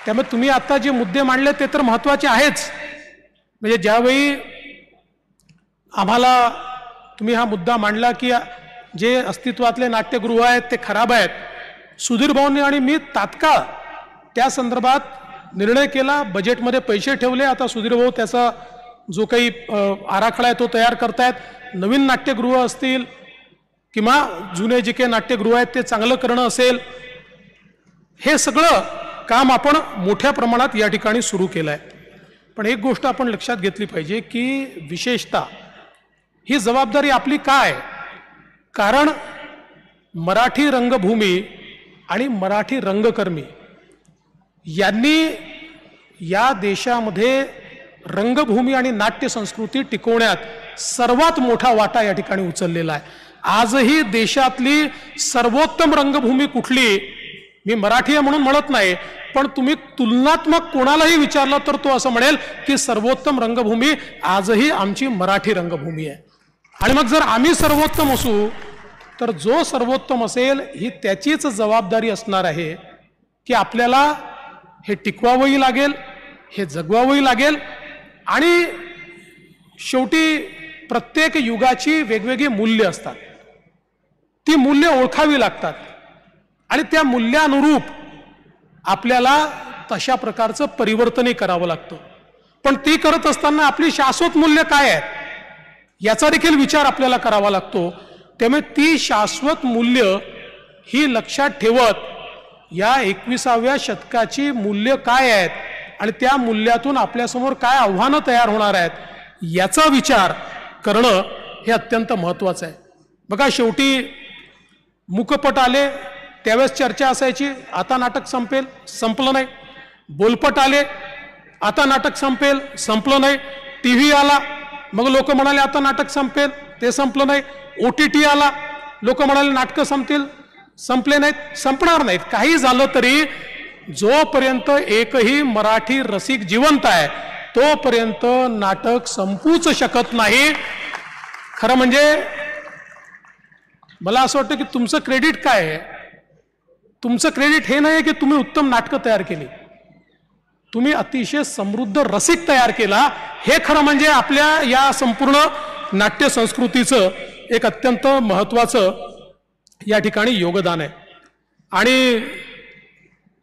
त्यामुळे तुम्ही आता जे मुद्दे मांडले ते तर महत्त्वाचे आहेच. म्हणजे ज्यावेळी आम्हाला तुम्ही हा मुद्दा मांडला की जे अस्तित्वातले नाट्यगृह आहेत ते खराब आहेत, सुधीर भाऊंनी आणि मी तात्काळ त्या संदर्भात निर्णय केला, बजेटमध्ये पैसे ठेवले. आता सुधीर भाऊ त्याचा जो काही आराखडा आहे तो तयार करतायत. नवीन नाट्यगृह असतील किंवा जुने जे काही नाट्यगृह आहेत ते चांगलं करणं असेल, हे सगळं काम आपण मोठ्या प्रमाणात या ठिकाणी सुरू केलं आहे. पण एक गोष्ट आपण लक्षात घेतली पाहिजे की विशेषतः ही जबाबदारी आपली काय, कारण मराठी रंगभूमी आणि मराठी रंगकर्मी यांनी या देशामध्ये रंगभूमी आणि नाट्य संस्कृती टिकवण्यात सर्वात मोठा वाटा या ठिकाणी उचललेला आहे. आजही देशातली सर्वोत्तम रंगभूमी कुठली, मी मराठी आहे म्हणून म्हणत नाही, पण तुम्ही तुलनात्मक कोणालाही विचारलं तर तो असं म्हणेल की सर्वोत्तम रंगभूमी आजही आमची मराठी रंगभूमी आहे. आणि मग जर आम्ही सर्वोत्तम असू तर जो सर्वोत्तम असेल ही त्याचीच जबाबदारी असणार आहे की आपल्याला हे टिकवावंही लागेल, हे जगवावंही लागेल. आणि शेवटी प्रत्येक युगाची वेगवेगळी मूल्य असतात, ती मूल्य ओळखावी लागतात आणि त्या मूल्यानुरूप आपल्याला तशा प्रकारचं परिवर्तनही करावं लागतं. पण ती करत असताना आपली शाश्वत मूल्य काय आहेत याचा देखील विचार आपल्याला करावा लागतो. त्यामुळे ती शाश्वत मूल्य ही लक्षात ठेवत या 21व्या शतकाची मूल्य काय आहेत आणि त्या मूल्यातून आपल्यासमोर काय आव्हानं तयार होणार आहेत याचा विचार करणं हे अत्यंत महत्त्वाचं आहे. बघा, शेवटी मुकपट आले त्यावेळेस चर्चा असायची, आता नाटक संपेल, संपलं नाही. बोलपट आले, आता नाटक संपेल, संपलं नाही. TV आला, मग लोक म्हणाले आता नाटक संपेल, ते संपलं नाही. OTT आला, लोक म्हणाले नाटकं संपतील, संपले नाहीत, संपणार नाहीत. काही झालं तरी जोपर्यंत एकही मराठी रसिक जिवंत आहे तोपर्यंत नाटक संपूच शकत नाही. खरं म्हणजे मला असं वाटतं की तुमचं क्रेडिट काय आहे, तुमचं क्रेडिट हे नाही की तुम्ही उत्तम नाटकं तयार केली, तुम्ही अतिशय समृद्ध रसिक तयार केला. हे खरं म्हणजे आपल्या या संपूर्ण नाट्य संस्कृतीचं एक अत्यंत महत्त्वाचं या ठिकाणी योगदान आहे. आणि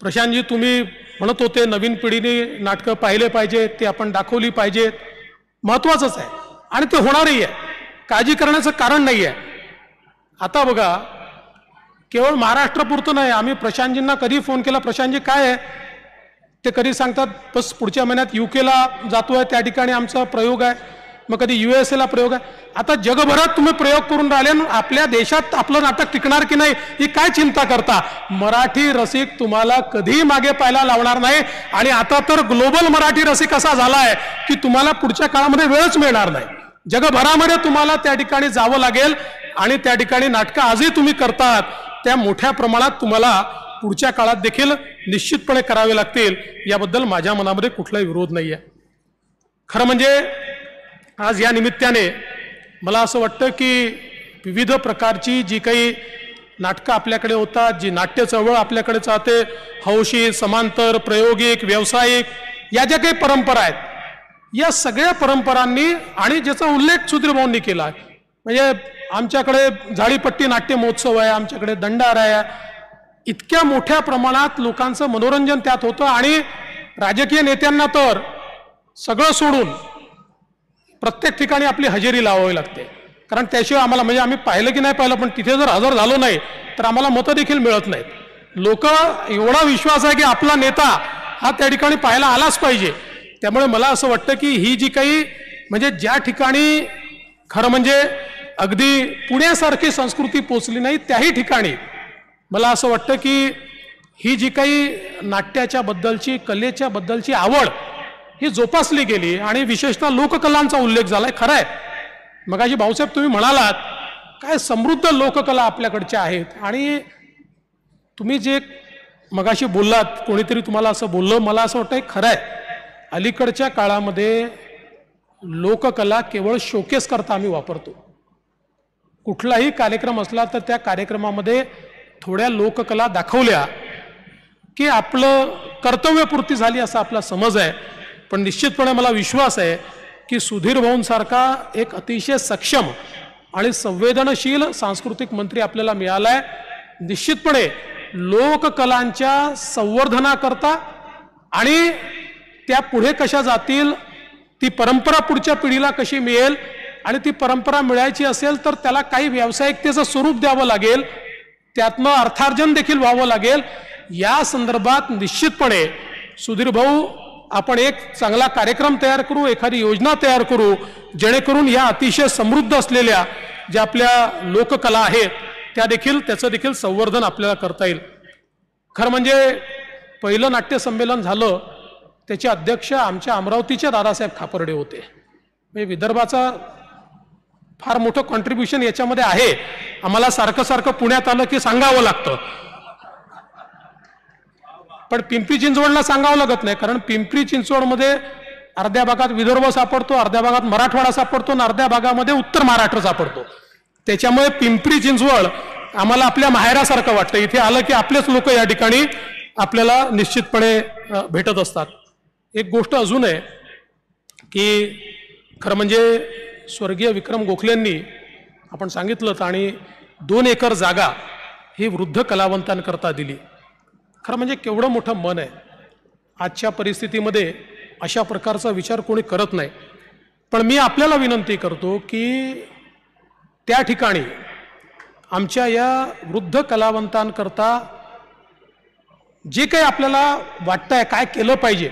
प्रशांतजी, तुम्ही म्हणत होते नवीन पिढीने नाटकं पाहिले पाहिजेत, ते आपण दाखवली पाहिजेत. महत्त्वाचंच आहे आणि ते होणारही आहे, काळजी करण्याचं कारण नाही आहे. आता बघा, केवळ महाराष्ट्रापुरतं नाही, आम्ही प्रशांतजींना कधी फोन केला, प्रशांतजी काय आहे, ते कधी सांगतात बस पुढच्या महिन्यात UK जातोय, त्या ठिकाणी आमचा प्रयोग आहे, मग कधी USA प्रयोग आहे. आता जगभरात तुम्ही प्रयोग करून राहिले, आपल्या देशात आपलं नाटक टिकणार की नाही ही काय चिंता करता. मराठी रसिक तुम्हाला कधी मागे पाहायला लावणार नाही. आणि आता तर ग्लोबल मराठी रसिक असा झालाय की तुम्हाला पुढच्या काळामध्ये वेळच मिळणार नाही. जगभरामध्ये तुम्हाला त्या ठिकाणी जावं लागेल आणि त्या ठिकाणी नाटकं आजही तुम्ही करतात त्या मोठ्या प्रमाणात तुम्हाला पुढच्या काळात देखील निश्चितपणे करावे लागतील. याबद्दल माझ्या मनामध्ये कुठलाही विरोध नाही आहे. खरं म्हणजे आज या निमित्ताने मला असं वाटतं की विविध प्रकारची जी काही नाटकं आपल्याकडे होतात, जी नाट्य चळवळ आपल्याकडे चालते, हौशी, समांतर, प्रायोगिक, व्यावसायिक, या ज्या काही परंपरा आहेत, या सगळ्या परंपरांनी आणि ज्याचा उल्लेख सुधीर भाऊंनी केला, म्हणजे आमच्याकडे झाडीपट्टी नाट्य महोत्सव आहे, आमच्याकडे दंडार आहे, इतक्या मोठ्या प्रमाणात लोकांचं मनोरंजन त्यात होतं. आणि राजकीय नेत्यांना तर सगळं सोडून प्रत्येक ठिकाणी आपली हजेरी लावावी लागते, कारण त्याशिवाय आम्हाला, म्हणजे आम्ही पाहिलं की नाही पाहिलं, पण तिथे जर हजर झालो नाही तर आम्हाला मतं देखील मिळत नाहीत. लोक एवढा विश्वास आहे की आपला नेता हा त्या ठिकाणी पाहायला आलाच पाहिजे. त्यामुळे मला असं वाटतं की ही जी काही, म्हणजे ज्या ठिकाणी खरं म्हणजे अगदी पुण्यासारखी संस्कृती पोचली नाही, त्याही ठिकाणी मला असं वाटतं की ही जी काही नाट्याच्या बद्दलची, कलेच्या बद्दलची आवड ही जोपासली गेली आणि विशेषतः लोककलांचा उल्लेख झालाय. खरं आहे, मगाशी भाऊसाहेब तुम्ही म्हणालात काय समृद्ध लोककला आपल्याकडच्या आहेत. आणि तुम्ही जे मगाशी बोललात, कोणीतरी तुम्हाला असं बोललं, मला असं वाटतं खरं आहे, अलीकडच्या काळामध्ये लोककला केवळ शोकेस करता आम्ही वापरतो. कुठलाही कार्यक्रम असला तर त्या कार्यक्रमामध्ये थोड्या लोककला दाखवल्या की आपलं कर्तव्यपूर्ती झाली असा आपला समज आहे. पण निश्चितपणे मला विश्वास आहे की सुधीर भाऊंसारखा एक अतिशय सक्षम आणि संवेदनशील सांस्कृतिक मंत्री आपल्याला मिळाला आहे. निश्चितपणे लोककलांच्या संवर्धनाकरता आणि त्या पुढे कशा जातील, ती परंपरा पुढच्या पिढीला कशी मिळेल, आणि ती परंपरा मिळायची असेल तर त्याला काही व्यावसायिकतेचं स्वरूप द्यावं लागेल, त्यातनं अर्थार्जन देखील व्हावं लागेल. या संदर्भात निश्चितपणे सुधीर भाऊ आपण एक चांगला कार्यक्रम तयार करू, एखादी योजना तयार करू, जेणेकरून या अतिशय समृद्ध असलेल्या ज्या आपल्या लोककला आहेत त्या देखील, त्याचं देखील संवर्धन आपल्याला करता येईल. खरं म्हणजे पहिलं नाट्य संमेलन झालं त्याचे अध्यक्ष आमच्या अमरावतीचे दादासाहेब खापर्डे होते. म्हणजे विदर्भाचा फार मोठं कॉन्ट्रीब्युशन याच्यामध्ये आहे. आम्हाला सारखं सारखं पुण्यात आलं की सांगावं लागतं, पण पिंपरी चिंचवडला सांगावं लागत नाही, कारण पिंपरी चिंचवडमध्ये अर्ध्या भागात विदर्भ सापडतो, अर्ध्या भागात मराठवाडा सापडतो आणि अर्ध्या भागामध्ये उत्तर महाराष्ट्र सापडतो. त्याच्यामुळे पिंपरी चिंचवड आम्हाला आपल्या माहेरासारखं वाटतं. इथे आलं की आपलेच लोक या ठिकाणी आपल्याला निश्चितपणे भेटत असतात. एक गोष्ट अजून आहे की खरं म्हणजे स्वर्गीय विक्रम गोखलेंनी आपण सांगितलं आणि 2 एकर जागा ही वृद्ध कलावंतांकरता दिली. खरं म्हणजे केवढं मोठं मन आहे. आजच्या परिस्थितीमध्ये अशा प्रकारचा विचार कोणी करत नाही. पण मी आपल्याला विनंती करतो की त्या ठिकाणी आमच्या या वृद्ध कलावंतांकरता जे काही आपल्याला वाटतंय काय केलं पाहिजे,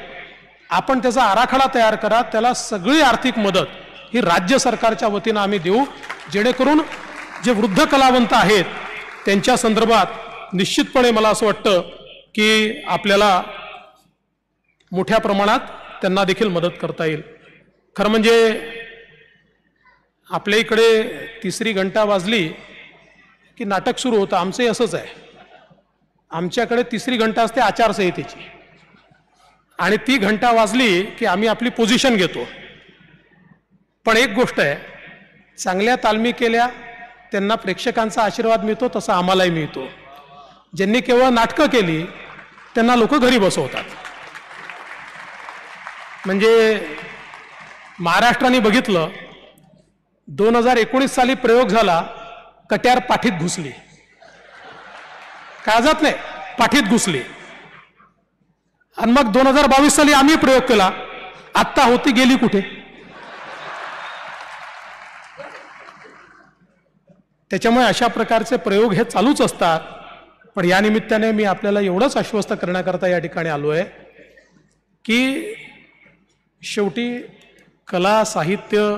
आपण त्याचा आराखडा तयार करा. त्याला सगळी आर्थिक मदत ही राज्य सरकारच्या वतीनं आम्ही देऊ, जेणेकरून जे वृद्ध कलावंत आहेत त्यांच्या संदर्भात निश्चितपणे मला असं वाटतं की आपल्याला मोठ्या प्रमाणात त्यांना देखील मदत करता येईल. खरं म्हणजे आपल्या इकडे 3री घंटा वाजली की नाटक सुरू होतं. आमचंही असंच आहे. आमच्याकडे 3री घंटा असते आचारसंहितेची, आणि ती घंटा वाजली की आम्ही आपली पोझिशन घेतो. पण एक गोष्ट आहे, चांगल्या तालमी केल्या त्यांना प्रेक्षकांचा आशीर्वाद मिळतो, तसा आम्हालाही मिळतो. ज्यांनी केवळ नाटकं केली त्यांना लोक घरी बसवतात. म्हणजे महाराष्ट्राने बघितलं, 2019 साली प्रयोग झाला, कट्यार पाठीत घुसली, काळजात नाही पाठीत घुसली. आणि मग 2022 साली आम्ही प्रयोग केला. आत्ता होती गेली कुठे? त्याच्यामुळे अशा प्रकारचे प्रयोग हे चालूच असतात. पण या निमित्ताने मी आपल्याला एवढंच आश्वस्त करण्याकरता या ठिकाणी आलो आहे की शेवटी कला, साहित्य,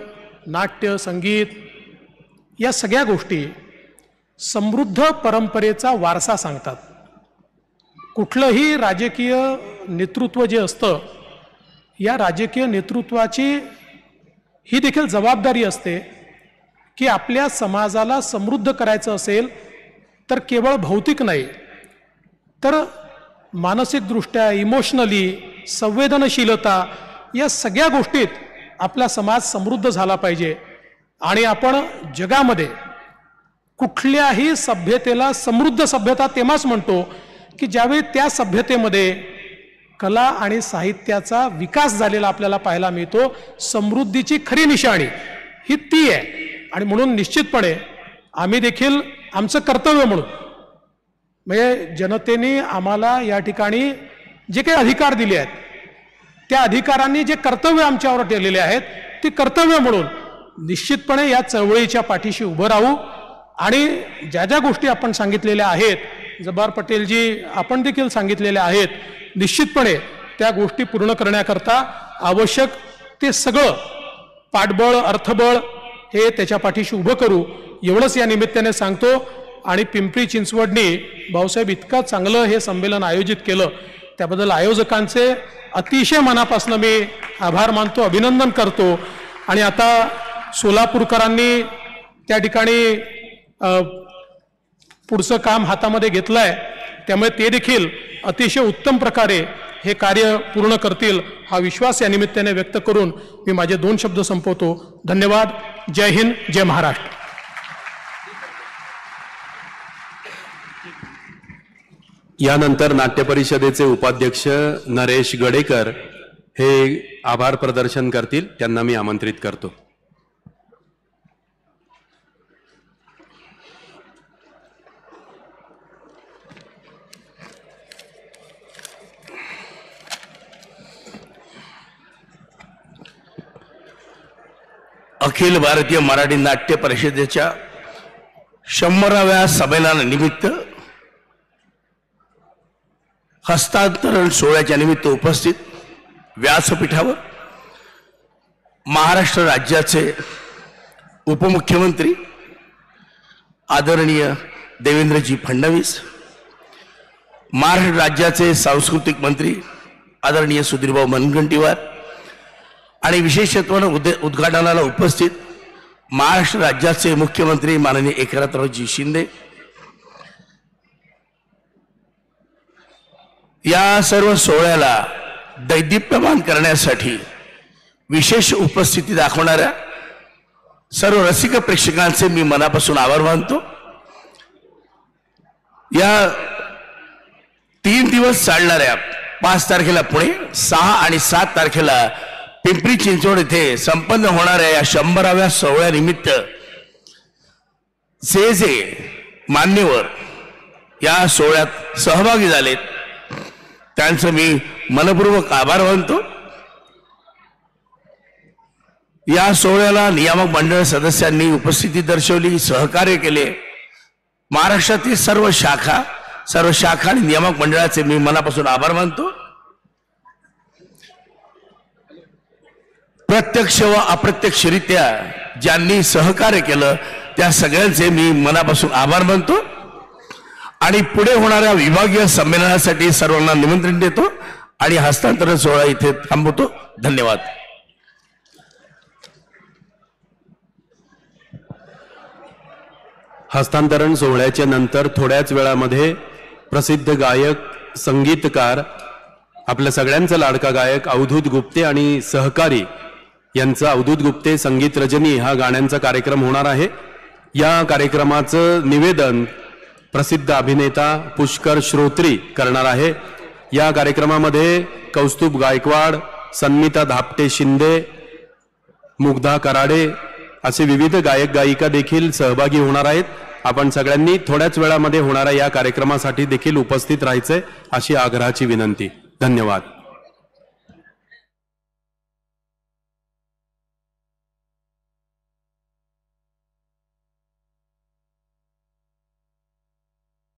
नाट्य, संगीत या सगळ्या गोष्टी समृद्ध परंपरेचा वारसा सांगतात. कुठलंही राजकीय नेतृत्व जे असतं, या राजकीय नेतृत्वाची ही देखील जबाबदारी असते की आपल्या समाजाला समृद्ध करायचं असेल तर केवळ भौतिक नाही तर मानसिकदृष्ट्या, इमोशनली, संवेदनशीलता या सगळ्या गोष्टीत आपला समाज समृद्ध झाला पाहिजे. आणि आपण जगामध्ये कुठल्याही सभ्यतेला समृद्ध सभ्यता तेव्हाच म्हणतो की ज्यावेळी त्या सभ्यतेमध्ये कला आणि साहित्याचा विकास झालेला आपल्याला पाहायला मिळतो. समृद्धीची खरी निशाणी ही ती आहे. आणि म्हणून निश्चितपणे आम्ही देखील आमचं कर्तव्य म्हणून, म्हणजे जनतेने आम्हाला या ठिकाणी जे काही अधिकार दिले आहेत त्या अधिकारांनी जे कर्तव्य आमच्यावर ठेवलेले आहेत ते कर्तव्य म्हणून निश्चितपणे या चळवळीच्या पाठीशी उभं राहू. आणि ज्या ज्या गोष्टी आपण सांगितलेल्या आहेत, जब्बार पटेलजी आपण देखील सांगितलेल्या आहेत, निश्चितपणे त्या गोष्टी पूर्ण करण्याकरता आवश्यक ते सगळं पाठबळ, अर्थबळ हे त्याच्या पाठीशी उभं करू, एवढंच या निमित्ताने सांगतो. आणि पिंपरी चिंचवडनी भाऊसाहेब इतकं चांगलं हे संमेलन आयोजित केलं त्याबद्दल आयोजकांचे अतिशय मनापासून मी आभार मानतो, अभिनंदन करतो. आणि आता सोलापूरकरांनी त्या ठिकाणी पुढचं काम हातामध्ये घेतलं आहे, त्यामुळे ते देखील अतिशय उत्तम प्रकारे हे कार्य पूर्ण करतील हा विश्वास या निमित्ताने व्यक्त करून मी माझे 2 शब्द संपवतो. धन्यवाद. जय हिंद, जय महाराष्ट्र. यानंतर नाट्य परिषदेचे उपाध्यक्ष नरेश गडेकर हे आभार प्रदर्शन करतील. त्यांना मी आमंत्रित करतो. अखिल भारतीय मराठी नाट्य परिषदेच्या 100व्या संमेलनानिमित्त हस्तांतरण सोहळ्याच्या निमित्त उपस्थित व्यासपीठावर महाराष्ट्र राज्याचे उपमुख्यमंत्री आदरणीय देवेंद्रजी फडणवीस, महाराष्ट्र राज्याचे सांस्कृतिक मंत्री आदरणीय सुधीरभाऊ मुनगंटीवार आणि विशेषत्वानं उद्घाटनाला उपस्थित महाराष्ट्र राज्याचे मुख्यमंत्री माननीय एकनाथरावजी शिंदे, या सर्व सोहळ्याला दैदिप्यमान करण्यासाठी विशेष उपस्थिती दाखवणाऱ्या सर्व रसिक प्रेक्षकांचे मी मनापासून आभार मानतो. या 3 दिवस चालणाऱ्या 5 तारखेला पुणे, 6 आणि 7 तारखेला पिंपरी चिंचवड येथे संपन्न होणाऱ्या या 100व्या सोहळ्यानिमित्त जे जे मान्यवर या सोहळ्यात सहभागी झालेत त्यांचं मी मनपूर्वक आभार मानतो. या सोहळ्याला नियामक मंडळ सदस्यांनी उपस्थिती दर्शवली, सहकार्य केले. महाराष्ट्रातील सर्व शाखा आणि नियामक मंडळाचे मी मनापासून आभार मानतो. प्रत्यक्ष व अप्रत्यक्षरित्या ज्यांनी सहकार्य केलं त्या सगळ्यांचे मी मनापासून आभार मानतो. आणि पुढे होणाऱ्या विभागीय संमेलनासाठी सर्वांना निमंत्रण देतो आणि हस्तांतरण सोहळा इथे थांबवतो. धन्यवाद. हस्तांतरण सोहळ्याच्या नंतर थोड्याच वेळामध्ये प्रसिद्ध गायक, संगीतकार, आपल्या सगळ्यांचा लाडका गायक अवधूत गुप्ते आणि सहकारी यांचा अवधूत गुप्ते संगीत रजनी हा गाण्यांचा कार्यक्रम होणार आहे. या कार्यक्रमाचं निवेदन प्रसिद्ध अभिनेता पुष्कर श्रोत्री करणार आहे. या कार्यक्रमामध्ये कौस्तुभ गायकवाड, सन्मिता धापटे शिंदे, मुग्धा कराडे असे विविध गायक गायिका देखील सहभागी होणार आहेत. आपण सगळ्यांनी थोड्याच वेळामध्ये होणाऱ्या या कार्यक्रमासाठी देखील उपस्थित राहायचे अशी आग्रहाची विनंती. धन्यवाद.